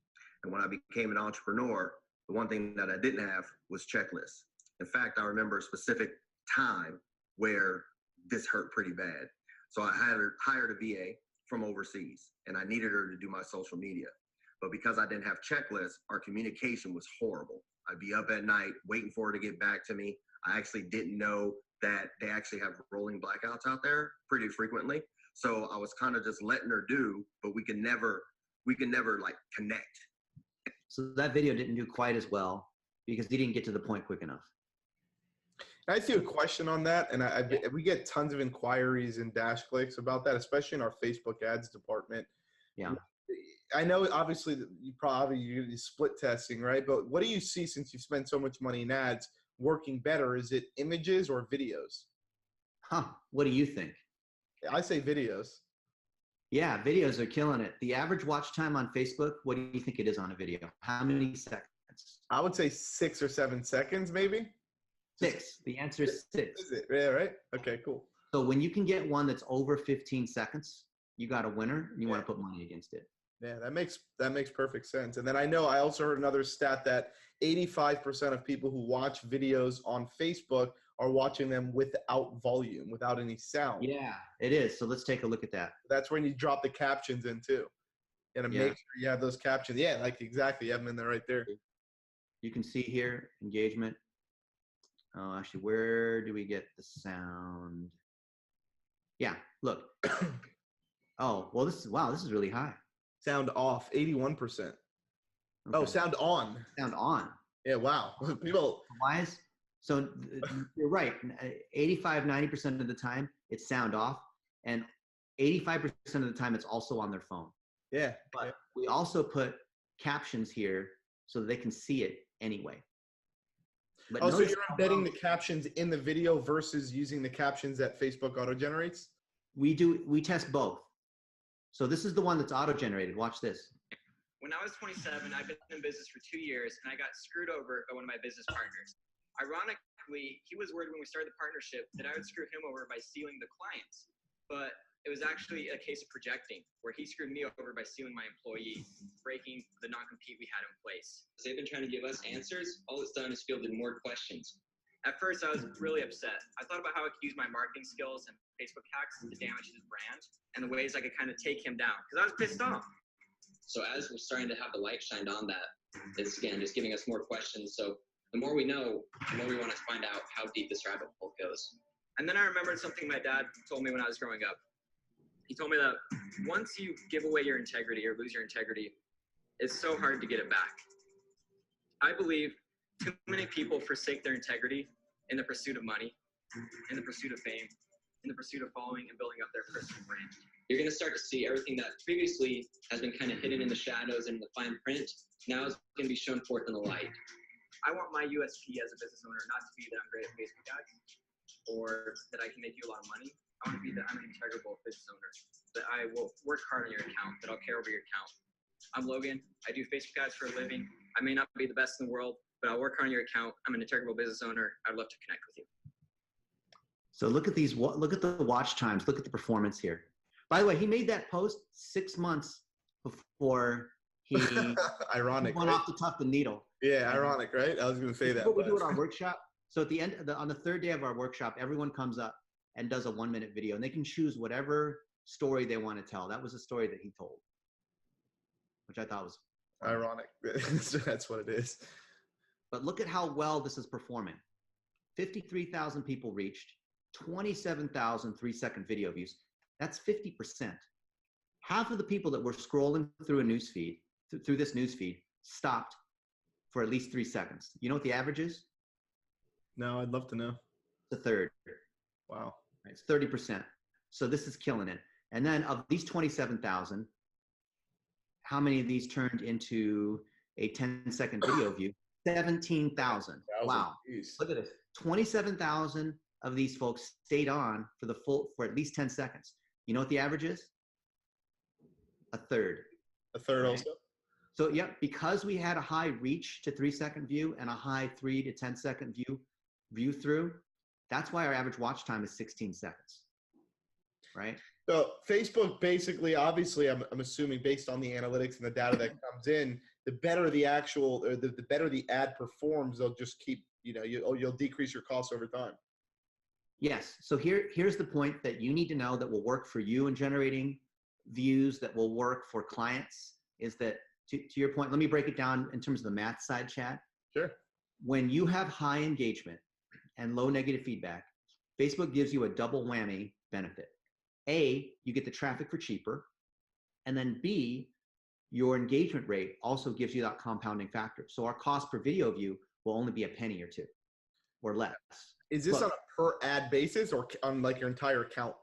And when I became an entrepreneur, the one thing that I didn't have was checklists. In fact, I remember a specific time where this hurt pretty bad. So I hired a VA from overseas, and I needed her to do my social media. But because I didn't have checklists, our communication was horrible. I'd be up at night waiting for her to get back to me. I actually didn't know that they actually have rolling blackouts out there pretty frequently. So I was kind of just letting her do, but we can never like connect. So that video didn't do quite as well because he didn't get to the point quick enough. I see a question on that, and we get tons of inquiries in DashClicks about that, especially in our Facebook ads department. Yeah. I know, obviously, you probably use split testing, right? But what do you see since you spend so much money in ads working better? Is it images or videos? What do you think? I say videos. Yeah, videos are killing it. The average watch time on Facebook, what do you think it is on a video? How many seconds? I would say 6 or 7 seconds, maybe. 6. The answer is 6. Is it? Yeah, right? Okay, cool. So when you can get one that's over 15 seconds, you got a winner, and you want to put money against it. Yeah, that makes perfect sense. And then I also heard another stat that 85% of people who watch videos on Facebook are watching them without volume, without any sound. Yeah, it is. So let's take a look at that. That's when you drop the captions in too. And make sure you have those captions. Yeah, like exactly. You have them in there right there. You can see here, engagement. Oh, actually, where do we get the sound? Yeah, look. Oh, well, this is really high. Sound off, 81%. Okay. Oh, sound on. Sound on. Yeah, wow. People. Why is, so you're right. 85, 90% of the time it's sound off, and 85% of the time it's also on their phone. Yeah. But we also put captions here so that they can see it anyway. But so you're embedding the captions in the video versus using the captions that Facebook auto-generates? We test both. So this is the one that's auto-generated. Watch this. When I was 27, I've been in business for 2 years, and I got screwed over by one of my business partners. Ironically, he was worried when we started the partnership that I would screw him over by stealing the clients. But it was actually a case of projecting, where he screwed me over by stealing my employee, breaking the non-compete we had in place. They've been trying to give us answers. All it's done is fielded more questions. At first, I was really upset. I thought about how I could use my marketing skills and Facebook hacks to damage his brand and the ways I could kind of take him down, because I was pissed off. So as we're starting to have the light shined on that, it's, again, just giving us more questions. So the more we know, the more we want to find out how deep this rabbit hole goes. And then I remembered something my dad told me when I was growing up. He told me that once you give away your integrity or lose your integrity, it's so hard to get it back. I believe too many people forsake their integrity in the pursuit of money, in the pursuit of fame, in the pursuit of following and building up their personal brand. You're going to start to see everything that previously has been kind of hidden in the shadows and in the fine print, now is going to be shown forth in the light. I want my USP as a business owner not to be that I'm great at Facebook ads or that I can make you a lot of money. I want to be that I'm an integral business owner, that I will work hard on your account, that I'll care over your account. I'm Logan. I do Facebook ads for a living. I may not be the best in the world, but I'll work on your account. I'm an integral business owner. I'd love to connect with you. So look at these, look at the watch times, look at the performance here. By the way, he made that post 6 months before he ironic, went right? off to tuck the needle. Yeah, ironic, right? I was going to say that. What we do at our workshop. So at the end, on the third day of our workshop, everyone comes up and does a 1-minute video, and they can choose whatever story they want to tell. That was a story that he told, which I thought was funny. Ironic. That's what it is. But look at how well this is performing. 53,000 people reached, 27,000 3-second video views. That's 50%. Half of the people that were scrolling through a news feed, through this news feed, stopped for at least 3 seconds. You know what the average is? No, I'd love to know. It's a third. Wow. It's 30%. So this is killing it. And then of these 27,000, how many of these turned into a 10-second video view? 17,000. Wow. Geez. Look at this. 27,000 of these folks stayed on for at least 10 seconds. You know what the average is? A third. A third, right? Also? So yeah, because we had a high reach to 3-second view and a high 3 to 10-second view through, that's why our average watch time is 16 seconds, right? So Facebook basically, obviously, I'm assuming based on the analytics and the data that comes in, the better the actual, or the better the ad performs, they'll just keep, you'll decrease your costs over time. Yes. So here's the point that you need to know that will work for you in generating views, that will work for clients, is that to your point, let me break it down in terms of the math side, Chad. Sure. When you have high engagement and low negative feedback, Facebook gives you a double whammy benefit. A, you get the traffic for cheaper. And then B, your engagement rate also gives you that compounding factor. So our cost per video view will only be a penny or two or less. Is this on a per ad basis or on like your entire account?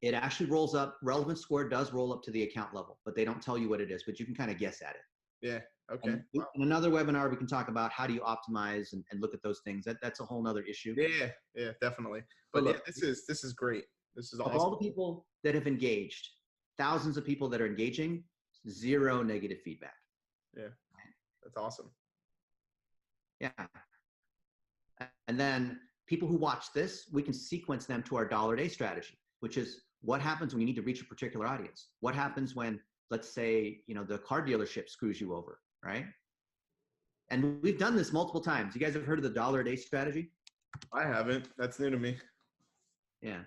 It actually rolls up. Relevance score does roll up to the account level, but they don't tell you what it is, but you can kind of guess at it. Yeah. Okay. And in another webinar, we can talk about how do you optimize and look at those things. That's a whole nother issue. Yeah, definitely. But look, yeah, this is great. This is awesome. Of all the people that have engaged, thousands of people that are engaging, 0 negative feedback. Yeah, that's awesome. Yeah. And then people who watch this, we can sequence them to our $1-a-day strategy, which is what happens when you need to reach a particular audience? What happens when, let's say, the car dealership screws you over, right? And we've done this multiple times. You guys have heard of the $1-a-day strategy? I haven't. That's new to me. Yeah.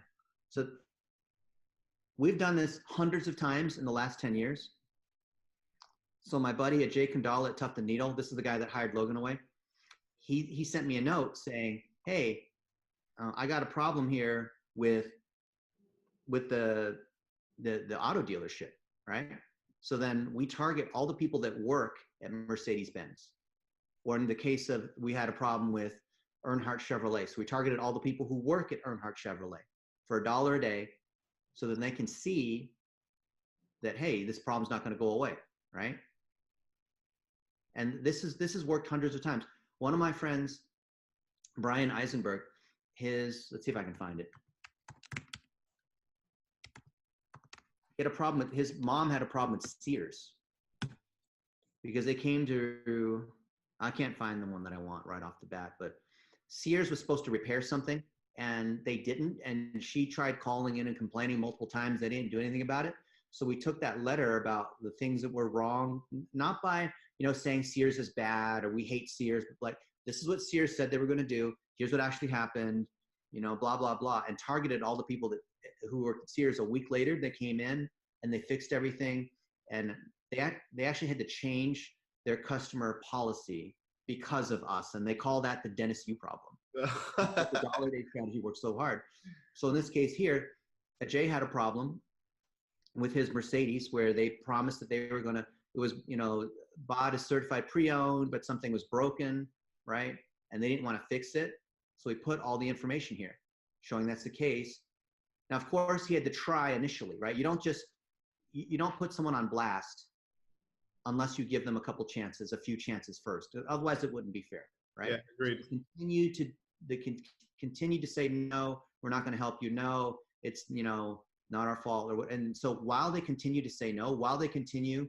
So we've done this hundreds of times in the last 10 years. So my buddy at Jay Kandala at Tuft & Needle, this is the guy that hired Logan away. He sent me a note saying, hey, I got a problem here with the auto dealership, right? So then we target all the people that work at Mercedes-Benz. Or in the case of, we had a problem with Earnhardt Chevrolet. So we targeted all the people who work at Earnhardt Chevrolet for $1 a day, so that they can see that, hey, this problem's not going to go away, right? And this has worked hundreds of times. One of my friends, Brian Eisenberg, let's see if I can find it. He had a problem his mom had a problem with Sears because they came to, I can't find the one that I want right off the bat, but Sears was supposed to repair something and they didn't. And she tried calling in and complaining multiple times. They didn't do anything about it. So we took that letter about the things that were wrong, not by, saying Sears is bad or we hate Sears, but like, this is what Sears said they were going to do. Here's what actually happened, blah, blah, blah. And targeted all the people who worked at Sears. A week later, they came in and they fixed everything. And they actually had to change their customer policy because of us. And they call that the Dennis Yu problem. The $1-a-day strategy works so hard. So in this case here, Jay had a problem with his Mercedes where they promised that they were going to, it was, bought as certified pre-owned, but something was broken, right? And they didn't want to fix it. So we put all the information here showing that's the case. Now, of course, he had to try initially, right? You don't put someone on blast unless you give them a few chances first. Otherwise, it wouldn't be fair, right? Yeah, agreed. They can continue to say, no, we're not going to help you. No, it's, not our fault. And so while they continue to say no, while they continue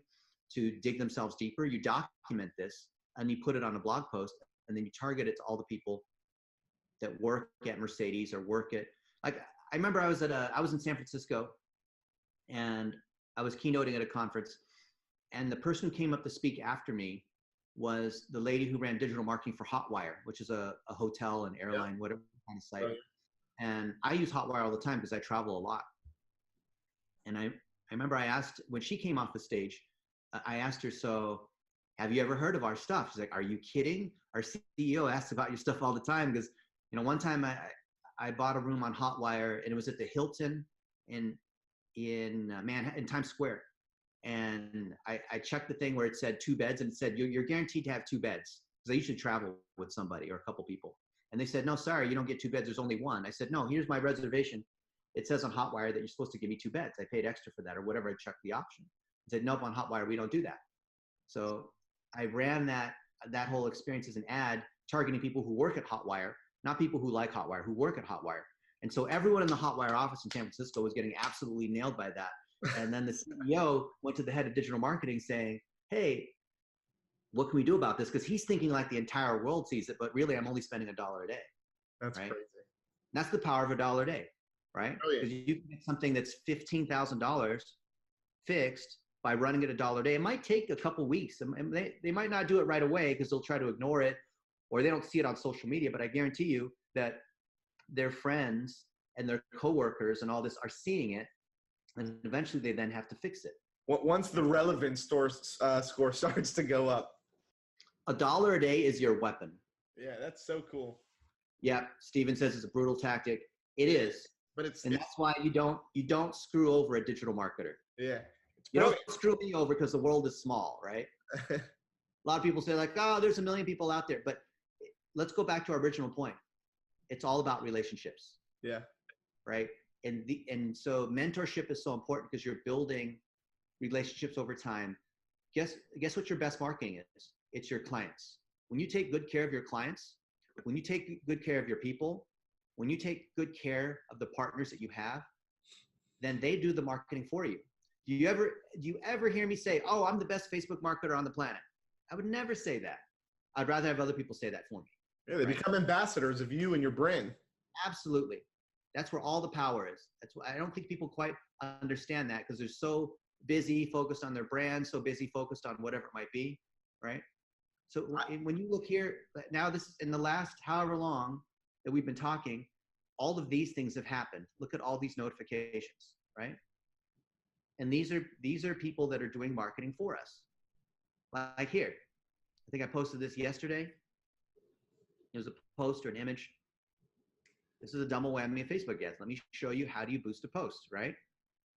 to dig themselves deeper, you document this and you put it on a blog post. and then you target it to all the people that work at Mercedes or work at, like, I remember I was in San Francisco, and I was keynoting at a conference, and the person who came up to speak after me was the lady who ran digital marketing for Hotwire, which is a hotel and airline, whatever kind of site. Right. And I use Hotwire all the time because I travel a lot. And I remember I asked, when she came off the stage, I asked her, so have you ever heard of our stuff? She's like, are you kidding? Our CEO asks about your stuff all the time, because, you know, one time I bought a room on Hotwire, and it was at the Hilton in Manhattan, in Times Square. And I checked the thing where it said 2 beds, and it said, you're guaranteed to have 2 beds, because I usually travel with somebody or a couple people. And they said, no, sorry, you don't get 2 beds. There's only 1. I said, no, here's my reservation. It says on Hotwire that you're supposed to give me 2 beds. I paid extra for that, or whatever. I checked the option. I said, nope, on Hotwire, we don't do that. So I ran that whole experience as an ad, targeting people who work at Hotwire, not people who like Hotwire, who work at Hotwire. And so everyone in the Hotwire office in San Francisco was getting absolutely nailed by that. And then the CEO went to the head of digital marketing saying, hey, what can we do about this? Because he's thinking like the entire world sees it, but really I'm only spending $1 a day. That's right? crazy. That's the power of $1 a day, right? Oh, yeah. Because you can get something that's $15,000 fixed by running it $1 a day. It might take a couple weeks. And they might not do it right away because they'll try to ignore it, or they don't see it on social media. But I guarantee you that their friends and their coworkers and all this are seeing it, and eventually they then have to fix it. Once the relevance score starts to go up. $1 a day is your weapon. Yeah, that's so cool. Yeah, Steven says it's a brutal tactic. It is, but that's why you don't screw over a digital marketer. Yeah, you don't screw me over because the world is small, right? A lot of people say like, oh, there's a million people out there, but let's go back to our original point. It's all about relationships. Yeah. Right. And so mentorship is so important because you're building relationships over time. Guess what your best marketing is? It's your clients. When you take good care of your clients, when you take good care of your people, when you take good care of the partners that you have, then they do the marketing for you. Do you ever hear me say, oh, I'm the best Facebook marketer on the planet? I would never say that. I'd rather have other people say that for me. Yeah, they become ambassadors of you and your brand. Absolutely. That's where all the power is. That's why I don't think people quite understand that, because they're so busy focused on their brand, so busy focused on whatever it might be, right? So when you look here, now this in the last however long that we've been talking, all of these things have happened. Look at all these notifications, right? And these are people that are doing marketing for us. Like here, I think I posted this yesterday. It was a post or an image. This is a double whammy of Facebook ads. Let me show you how do you boost a post, right?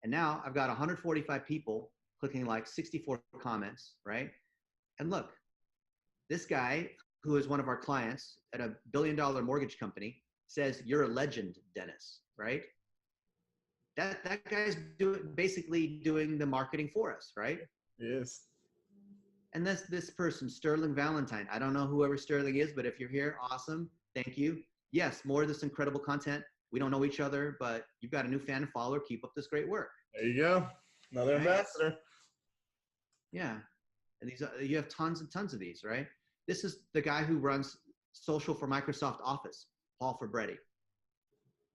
And now I've got 145 people clicking like 64 comments, right? And look, this guy who is one of our clients at $1 billion mortgage company says, you're a legend, Dennis, right? That guy's basically doing the marketing for us, right? Yes. And this person, Sterling Valentine. I don't know whoever Sterling is, but if you're here, awesome. Thank you. Yes, more of this incredible content. We don't know each other, but you've got a new fan and follower. Keep up this great work. There you go. Another ambassador. Yeah. And you have tons and tons of these, right? This is the guy who runs social for Microsoft Office, Paul Fabretti.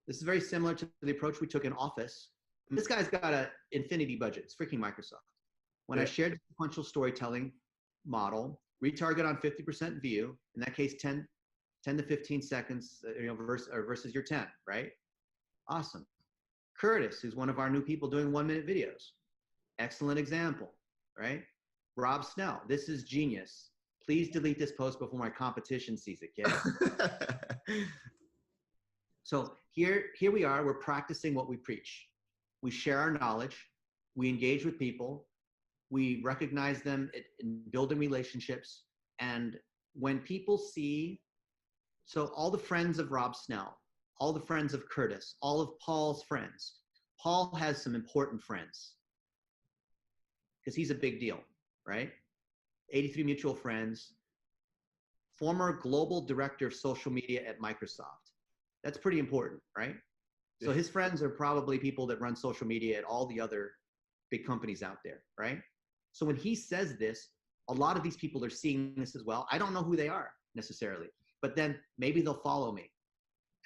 This is very similar to the approach we took in Office. This guy's got an infinity budget. It's freaking Microsoft. When I shared the sequential storytelling model, retarget on 50% view, in that case, 10 to 15 seconds, versus your 10, right? Awesome. Curtis, who's one of our new people doing 1-minute videos. Excellent example, right? Rob Snell, this is genius. Please delete this post before my competition sees it, kid. So here we are, we're practicing what we preach. We share our knowledge, we engage with people, we recognize them in building relationships. And when people see, so all the friends of Rob Snell, all the friends of Curtis, all of Paul's friends, Paul has some important friends because he's a big deal, right? 83 mutual friends, former global director of social media at Microsoft. That's pretty important, right? So his friends are probably people that run social media at all the other big companies out there, right? So when he says this, a lot of these people are seeing this as well. I don't know who they are. necessarily. But then maybe they'll follow me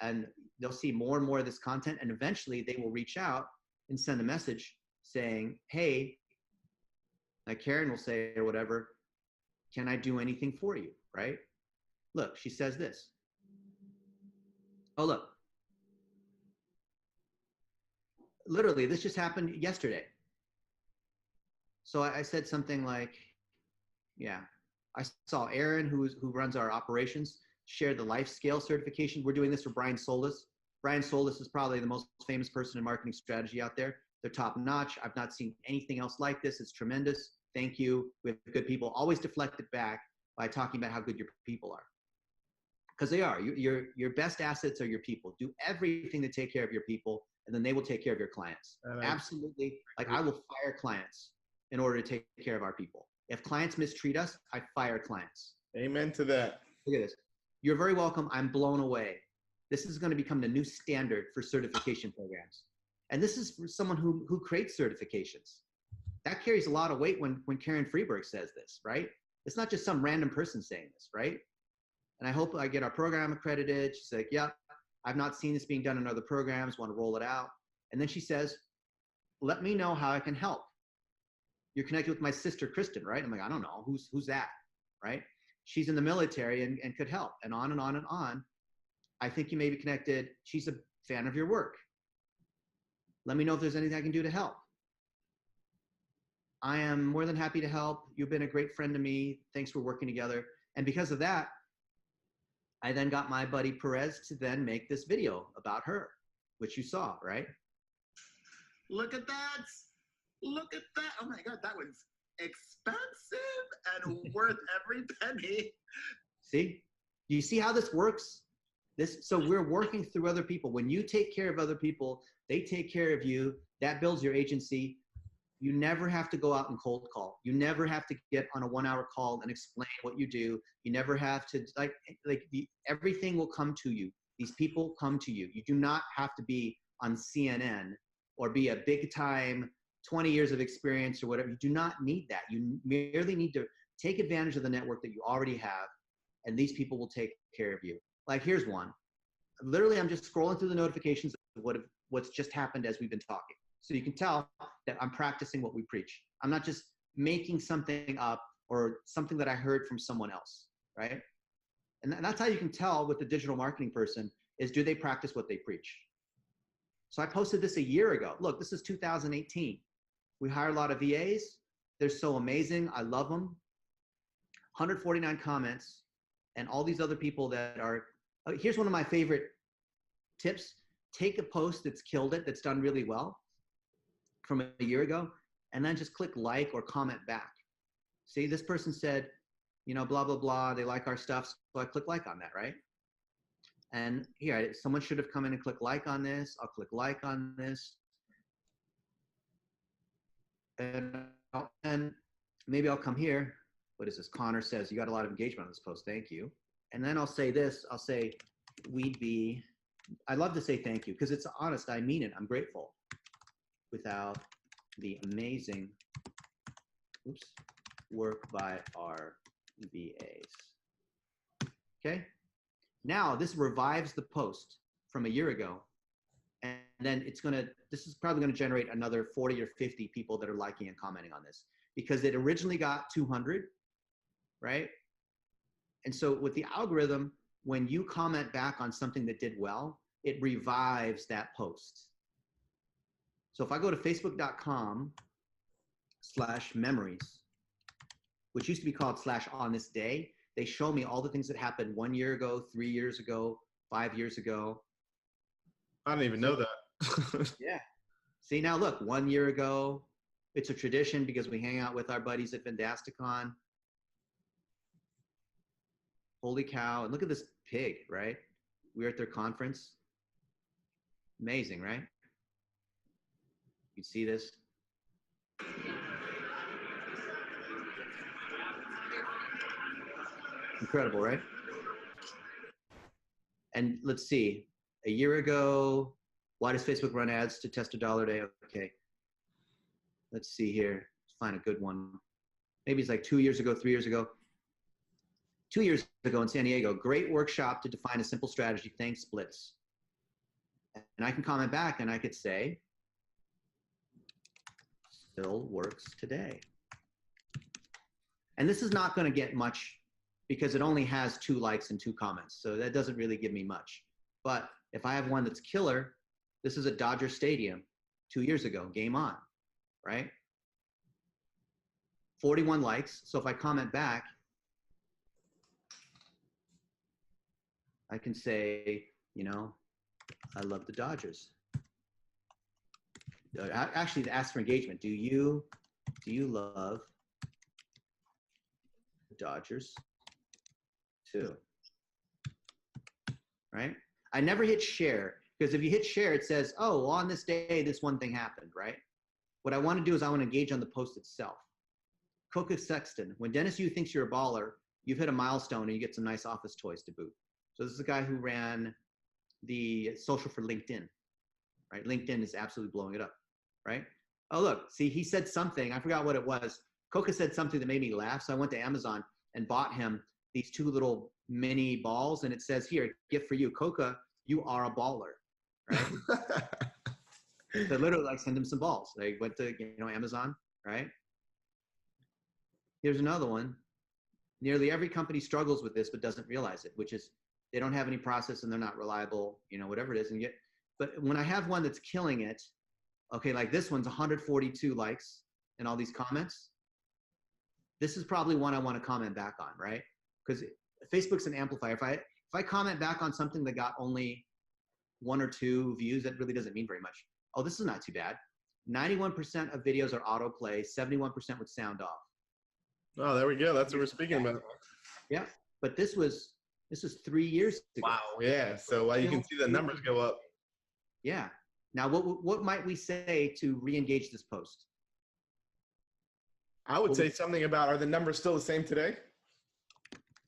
and they'll see more and more of this content, and eventually they will reach out and send a message saying, hey, like Karen will say or whatever, can I do anything for you, right? Look, she says this. Oh, look. Literally, this just happened yesterday. So I said something like, yeah, I saw Aaron, who runs our operations, share the life scale certification. We're doing this for Brian Solis. Brian Solis is probably the most famous person in marketing strategy out there. They're top notch. I've not seen anything else like this. It's tremendous. Thank you. We have good people. Always deflect it back by talking about how good your people are. Because they are. Your best assets are your people. Do everything to take care of your people, and then they will take care of your clients. Absolutely. Like, I will fire clients in order to take care of our people. If clients mistreat us, I fire clients. Amen to that. Look at this. You're very welcome. I'm blown away. This is going to become the new standard for certification programs. And this is for someone who creates certifications. That carries a lot of weight when Karen Freeberg says this, right? It's not just some random person saying this, right? And I hope I get our program accredited. She's like, yeah, I've not seen this being done in other programs, want to roll it out. And then she says, let me know how I can help. You're connected with my sister, Kristen, right? I'm like, I don't know, who's that, right? She's in the military and could help, and on and on and on. I think you may be connected. She's a fan of your work. Let me know if there's anything I can do to help. I am more than happy to help. You've been a great friend to me. Thanks for working together. And because of that, I then got my buddy Perez to then make this video about her, which you saw, right? Look at that. Look at that. Oh my God, that was expensive and worth every penny. See? Do you see how this works? So we're working through other people. When you take care of other people, they take care of you. That builds your agency. You never have to go out and cold call. You never have to get on a 1-hour call and explain what you do. You never have to, everything will come to you. These people come to you. You do not have to be on CNN or be a big time 20 years of experience or whatever. You do not need that. You merely need to take advantage of the network that you already have, and these people will take care of you. Like, here's one. Literally, I'm just scrolling through the notifications of what's just happened as we've been talking. So you can tell that I'm practicing what we preach. I'm not just making something up or something that I heard from someone else, right? And that's how you can tell with the digital marketing person is, do they practice what they preach? So I posted this a year ago. Look, this is 2018. We hire a lot of VAs. They're so amazing. I love them. 149 comments, and all these other people that are, here's one of my favorite tips. Take a post that's killed it, that's done really well from a year ago, and then just click like or comment back. See, this person said, you know, blah, blah, blah, they like our stuff, so I click like on that, right? And here, someone should have come in and clicked like on this. I'll click like on this. And maybe I'll come here. What is this? Connor says, you got a lot of engagement on this post. Thank you. And then I'll say this. I'll say, I love to say thank you because it's honest. I mean it. I'm grateful. Without the amazing work by our VAs. Okay. Now this revives the post from a year ago. And then this is probably going to generate another 40 or 50 people that are liking and commenting on this, because it originally got 200, right? And so with the algorithm, when you comment back on something that did well, it revives that post. So if I go to facebook.com/memories, which used to be called /on-this-day, they show me all the things that happened 1 year ago, 3 years ago, 5 years ago. I didn't even know that. Yeah. See, now look, 1 year ago, it's a tradition because we hang out with our buddies at Vendasticon. Holy cow. And look at this pig, right? We were at their conference. Amazing, right? You see this? Incredible, right? And let's see. A year ago, why does Facebook run ads to test $1 a day? Okay. Let's see here. Let's find a good one. Maybe it's like 2 years ago, 3 years ago. 2 years ago in San Diego. Great workshop to define a simple strategy. Thanks, Blitz. And I can comment back and I could say, still works today. And this is not going to get much because it only has 2 likes and 2 comments. So that doesn't really give me much. But if I have one that's killer, this is at Dodger Stadium 2 years ago, game on, right? 41 likes. So if I comment back, I can say, you know, I love the Dodgers. Actually, to ask for engagement, do you love the Dodgers too? Right? I never hit share because if you hit share, it says, oh, well, on this day, this one thing happened, right? What I want to do is I want to engage on the post itself. Coca Sexton, when Dennis Yu thinks you're a baller, you've hit a milestone and you get some nice office toys to boot. So this is a guy who ran the social for LinkedIn, right? LinkedIn is absolutely blowing it up, right? Oh, look, see, he said something. I forgot what it was. Coca said something that made me laugh. So I went to Amazon and bought him these 2 little mini balls. And it says here, gift for you. Coca, you are a baller, right? So literally, like, send him some balls. They went to, you know, Amazon, right? Here's another one. Nearly every company struggles with this, but doesn't realize it, which is they don't have any process and they're not reliable, you know, whatever it is. And but when I have one that's killing it, okay, like this one's 142 likes and all these comments. This is probably one I want to comment back on, right? Because Facebook's an amplifier. If I comment back on something that got only 1 or 2 views, that really doesn't mean very much. Oh, this is not too bad. 91% of videos are autoplay, 71% with sound off. Oh, there we go. That's what we're speaking about. Yeah, but this was 3 years ago. Wow. Yeah. So you can see the numbers go up. Yeah. Now, what might we say to re-engage this post? I would say something about, are the numbers still the same today?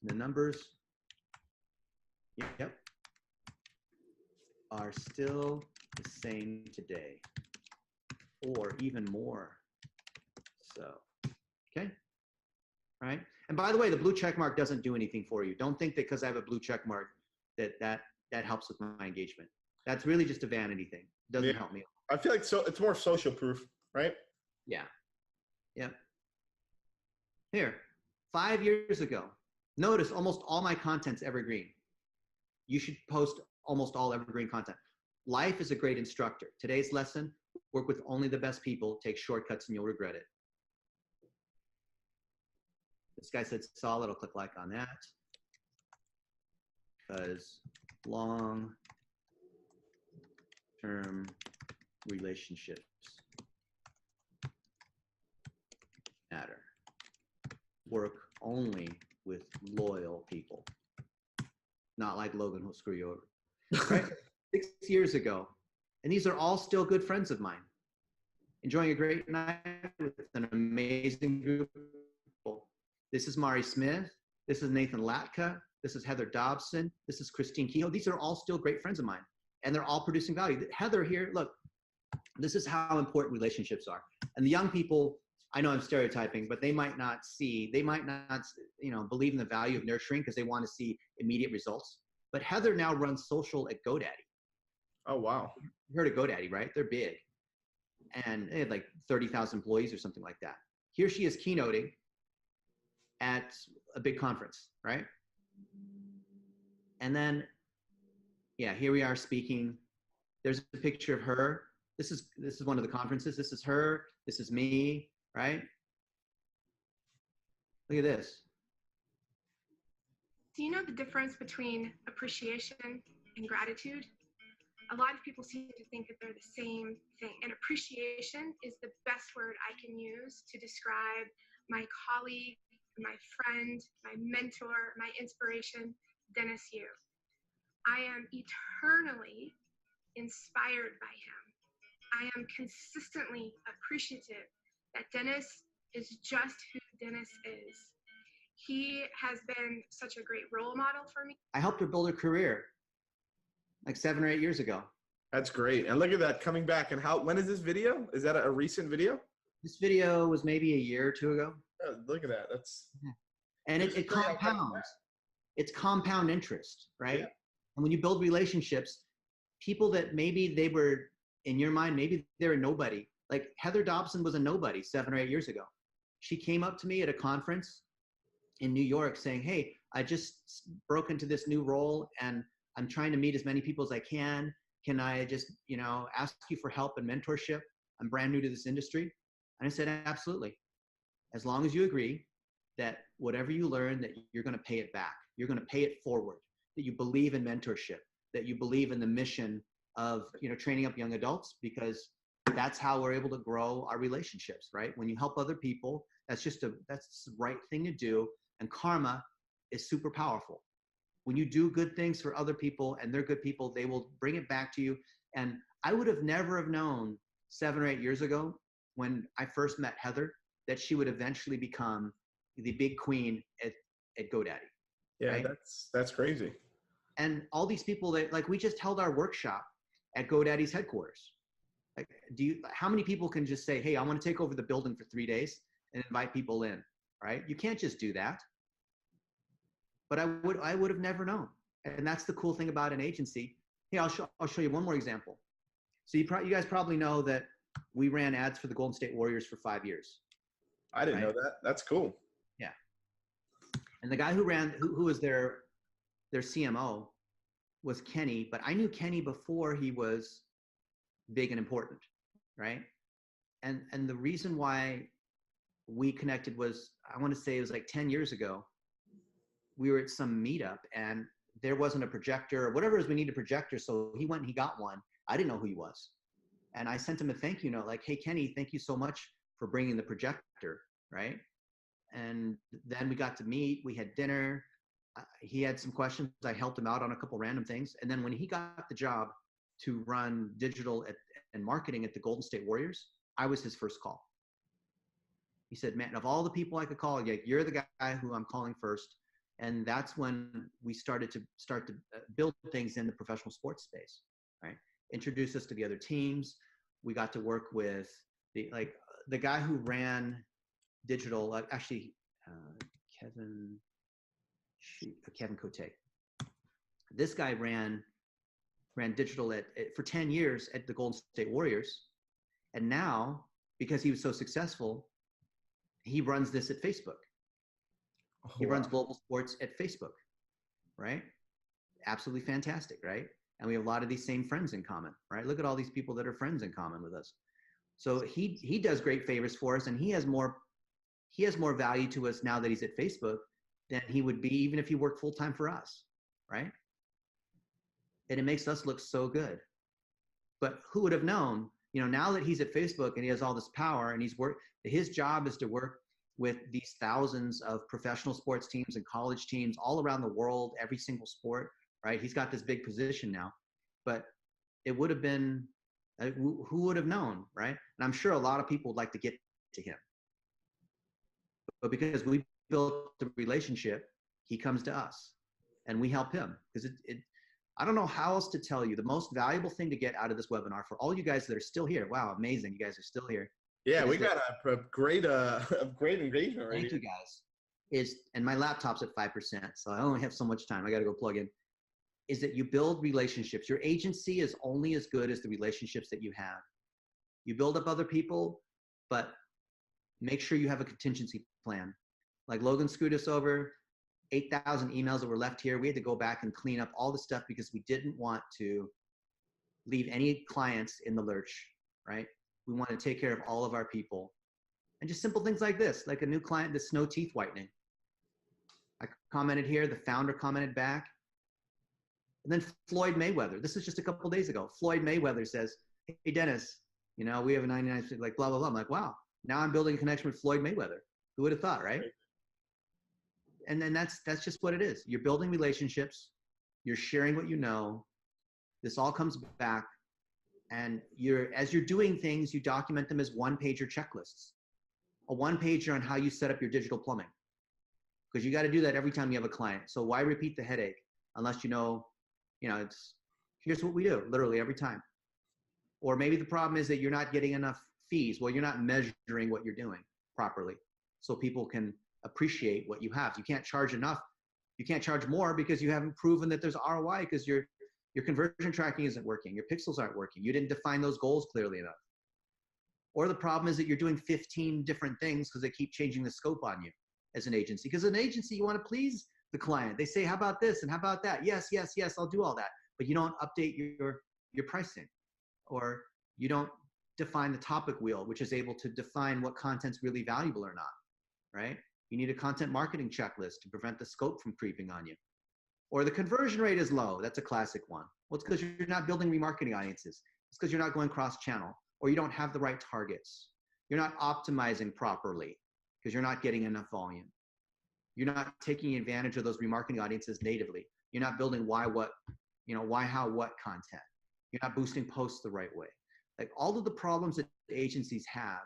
The numbers, yep, are still the same today, or even more so. Okay. All right. And by the way, the blue check mark doesn't do anything for you. Don't think that because I have a blue check mark that helps with my engagement. That's really just a vanity thing. It doesn't help me. I feel like it's more social proof, right? Yeah. Yeah. Here, 5 years ago, notice almost all my content's evergreen. You should post almost all evergreen content. Life is a great instructor. Today's lesson, work with only the best people, take shortcuts and you'll regret it. This guy said solid, I'll click like on that. Because long-term relationships matter. Work only with loyal people. Not like Logan who'll screw you over. Right? 6 years ago. And these are all still good friends of mine. Enjoying a great night with an amazing group of people. This is Mari Smith. This is Nathan Latka. This is Heather Dobson. This is Christine Kehoe. These are all still great friends of mine. And they're all producing value. Heather here, look, this is how important relationships are. And the young people, I know I'm stereotyping, but they might not believe in the value of nurturing because they want to see immediate results. But Heather now runs social at GoDaddy. Oh, wow. You heard of GoDaddy, right? They're big. And they had like 30,000 employees or something like that. Here she is keynoting at a big conference, right? And then, yeah, here we are speaking. There's a picture of her. This is one of the conferences. This is her. This is me, right? Look at this. Do you know the difference between appreciation and gratitude? A lot of people seem to think that they're the same thing. And appreciation is the best word I can use to describe my colleague, my friend, my mentor, my inspiration, Dennis Yu. I am eternally inspired by him. I am consistently appreciative that Dennis is just who Dennis is. He has been such a great role model for me. I helped her build her career like 7 or 8 years ago. That's great. And look at that coming back. And when is this video? Is that a recent video? This video was maybe a year or two ago. Oh, look at that. That's and it compounds. it's compound interest, right? Yeah. And when you build relationships, people that maybe they were, in your mind, maybe they're a nobody. Like Heather Dobson was a nobody 7 or 8 years ago. She came up to me at a conference in New York saying, hey, I just broke into this new role and I'm trying to meet as many people as I can. Can I just, ask you for help and mentorship? I'm brand new to this industry. And I said, absolutely. As long as you agree that whatever you learn, that you're going to pay it back. You're going to pay it forward, that you believe in mentorship, that you believe in the mission of, training up young adults, because that's how we're able to grow our relationships, right? When you help other people, that's the right thing to do. And karma is super powerful. When you do good things for other people and they're good people, they will bring it back to you. And I would have never have known 7 or 8 years ago when I first met Heather that she would eventually become the big queen at GoDaddy. Yeah, right? that's crazy. And all these people that, like, we just held our workshop at GoDaddy's headquarters. Like, how many people can just say, hey, I want to take over the building for 3 days and invite people in, right? You can't just do that. But I would have never known. And that's the cool thing about an agency. Hey, I'll show you one more example. So you guys probably know that we ran ads for the Golden State Warriors for 5 years. I didn't know that. That's cool. Yeah. And the guy who was their CMO was Kenny, but I knew Kenny before he was big and important, right? And the reason why we connected was, I want to say it was like 10 years ago. We were at some meetup and there wasn't a projector or whatever it is, we need a projector. So he went and he got one. I didn't know who he was. And I sent him a thank you note, like, hey, Kenny, thank you so much for bringing the projector, right? And then we got to meet, we had dinner. He had some questions. I helped him out on a couple random things. And then when he got the job to run digital and marketing at the Golden State Warriors, I was his first call. He said, man, of all the people I could call, you're the guy who I'm calling first. And that's when we started to build things in the professional sports space, right? Introduce us to the other teams. We got to work with the guy who ran digital, Kevin Cote. This guy ran digital for 10 years at the Golden State Warriors. And now, because he was so successful, he runs this at Facebook. He runs global sports at Facebook, right? Absolutely fantastic, right? And we have a lot of these same friends in common, right? Look at all these people that are friends in common with us. So he does great favors for us, and he has more value to us now that he's at Facebook than he would be even if he worked full time for us, right? And it makes us look so good. But who would have known? Now that he's at Facebook and he has all this power, and his job is to work with these thousands of professional sports teams and college teams all around the world, every single sport, right? He's got this big position now, but it would have been, who would have known, right? And I'm sure a lot of people would like to get to him, but because we built the relationship, he comes to us and we help him, because I don't know how else to tell you, the most valuable thing to get out of this webinar for all you guys that are still here. Wow, amazing. You guys are still here. Yeah, we got a great engagement right Thank you guys. And my laptop's at 5%, so I only have so much time. I got to go plug in. Is that you build relationships. Your agency is only as good as the relationships that you have. You build up other people, but make sure you have a contingency plan. Like Logan screwed us over, 8,000 emails that were left here. We had to go back and clean up all the stuff because we didn't want to leave any clients in the lurch, right? We want to take care of all of our people. And just simple things like this, like a new client, the snow teeth whitening. I commented here, the founder commented back. And then Floyd Mayweather, this is just a couple of days ago. Floyd Mayweather says, hey, Dennis, we have a 99%, like blah, blah, blah. I'm like, wow, now I'm building a connection with Floyd Mayweather. Who would have thought, right? And then that's just what it is. You're building relationships. You're sharing what you know. This all comes back. And as you're doing things, you document them as one-pager checklists. A one-pager on how you set up your digital plumbing. Because you got to do that every time you have a client. So why repeat the headache unless here's what we do, literally every time. Or maybe the problem is that you're not getting enough fees. Well, you're not measuring what you're doing properly so people can appreciate what you have. You can't charge enough You can't charge more because you haven't proven that there's ROI, because your conversion tracking isn't working. Your pixels aren't working. You didn't define those goals clearly enough. Or the problem is that you're doing 15 different things because they keep changing the scope on you as an agency. Because an agency, you want to please the client. They say, how about this and how about that? Yes, yes, yes, I'll do all that. But you don't update your pricing, or you don't define the topic wheel, which is able to define what content's really valuable or not, right? You need a content marketing checklist to prevent the scope from creeping on you. Or the conversion rate is low. That's a classic one. Well, it's because you're not building remarketing audiences. It's because you're not going cross-channel, or you don't have the right targets. You're not optimizing properly because you're not getting enough volume. You're not taking advantage of those remarketing audiences natively. You're not building why, what, why, how, what content. You're not boosting posts the right way. Like, all of the problems that agencies have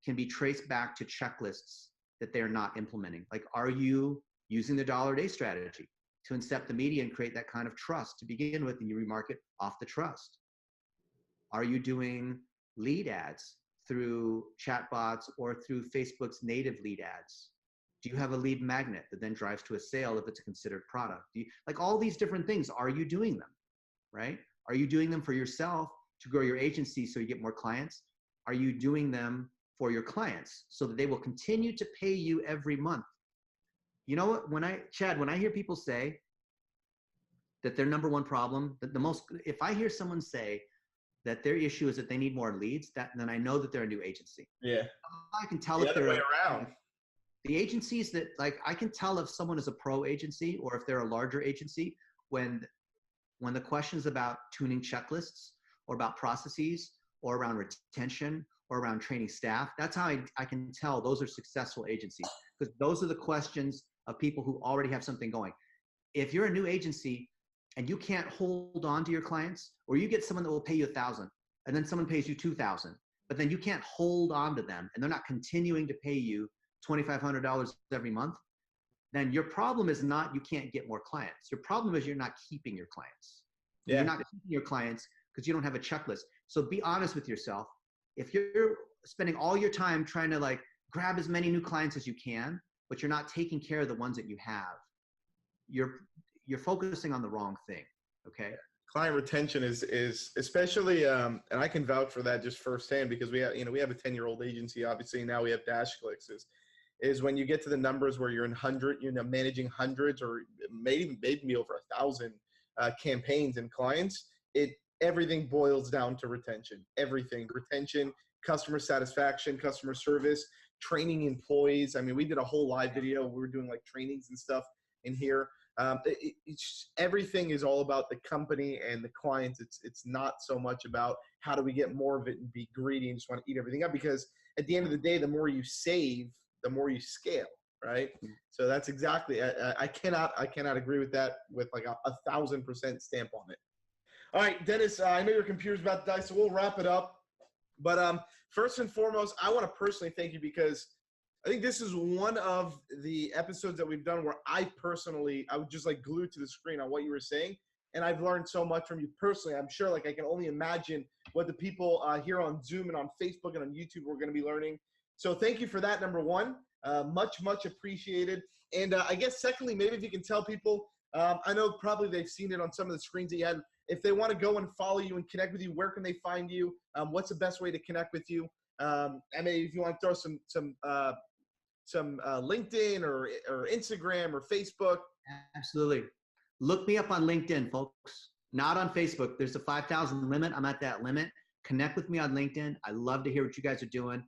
can be traced back to checklists that they're not implementing. Like, are you using the dollar-a-day strategy to incept the media and create that kind of trust to begin with, and you remarket off the trust? Are you doing lead ads through chatbots or through Facebook's native lead ads? Do you have a lead magnet that then drives to a sale if it's a considered product? Like, all these different things, are you doing them, right? Are you doing them for yourself to grow your agency so you get more clients? Are you doing them for your clients so that they will continue to pay you every month? You know what, Chad, when I hear people say that their number one problem, if I hear someone say that their issue is that they need more leads, then I know that they're a new agency. Yeah. I can tell the if other they're way around. The agencies that, like, I can tell if someone is a pro agency or if they're a larger agency when the questions about tuning checklists or about processes or around retention or around training staff, that's how I can tell those are successful agencies, because those are the questions of people who already have something going. If you're a new agency and you can't hold on to your clients, or you get someone that will pay you $1,000 and then someone pays you $2,000, but then you can't hold on to them and they're not continuing to pay you $2,500 every month, then your problem is not you can't get more clients. Your problem is you're not keeping your clients. Yeah. You're not keeping your clients because you don't have a checklist. So be honest with yourself. If you're spending all your time trying to, like, grab as many new clients as you can, but you're not taking care of the ones that you have, you're focusing on the wrong thing. Okay. Client retention is especially, and I can vouch for that just firsthand, because we have a 10-year-old agency, obviously. Now we have DashClicks. Is when you get to the numbers where you're managing hundreds or maybe over 1,000 campaigns and clients, everything boils down to retention. Everything. Retention, customer satisfaction, customer service, training employees. I mean, we did a whole live video. We were doing, like, trainings and stuff in here. Everything is all about the company and the clients. It's not so much about how do we get more of it and be greedy and just want to eat everything up, because at the end of the day, the more you save, the more you scale, right? So that's exactly, I cannot agree with that with like a 1,000% stamp on it. All right, Dennis, I know your computer's about to die, so we'll wrap it up. But first and foremost, I want to personally thank you, because I think this is one of the episodes that we've done where I was just like glued to the screen on what you were saying. And I've learned so much from you personally. I'm sure, like, I can only imagine what the people here on Zoom and on Facebook and on YouTube are going to be learning. So thank you for that, number one. Much, much appreciated. And I guess secondly, maybe if you can tell people, I know probably they've seen it on some of the screens that you had. If they want to go and follow you and connect with you, where can they find you? What's the best way to connect with you? I mean, if you want to throw some LinkedIn or Instagram or Facebook. Absolutely. Look me up on LinkedIn, folks. Not on Facebook. There's a 5,000 limit. I'm at that limit. Connect with me on LinkedIn. I love to hear what you guys are doing.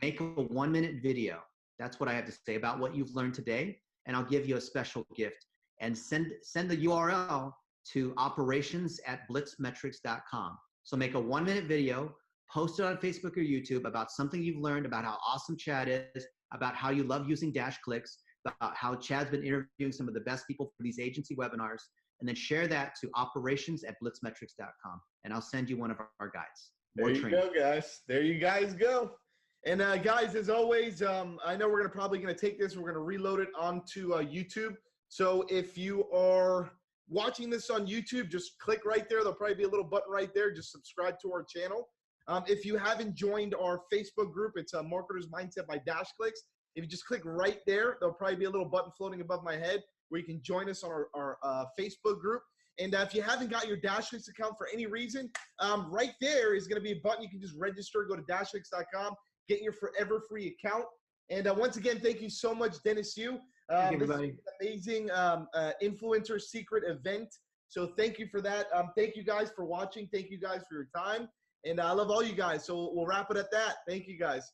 Make a 1-minute video. That's what I have to say about what you've learned today, and I'll give you a special gift. And send the URL to operations@blitzmetrics.com. So make a 1-minute video, post it on Facebook or YouTube about something you've learned, about how awesome Chad is, about how you love using DashClicks, about how Chad's been interviewing some of the best people for these agency webinars, and then share that to operations@blitzmetrics.com, and I'll send you one of our guides. There you go, guys. There you guys go. And guys, as always, I know we're probably going to take this, we're going to reload it onto YouTube. So if you are watching this on YouTube, just click right there. There'll probably be a little button right there. Just subscribe to our channel. If you haven't joined our Facebook group, it's Marketer's Mindset by DashClicks. If you just click right there, there'll probably be a little button floating above my head where you can join us on our Facebook group. And if you haven't got your DashClicks account for any reason, right there is going to be a button. You can just register, go to DashClicks.com, get your forever free account. And once again, thank you so much, Dennis Yu. Thank you, This is everybody. an amazing influencer secret event. So thank you for that. Thank you guys for watching. Thank you guys for your time. And I love all you guys. So we'll wrap it at that. Thank you guys.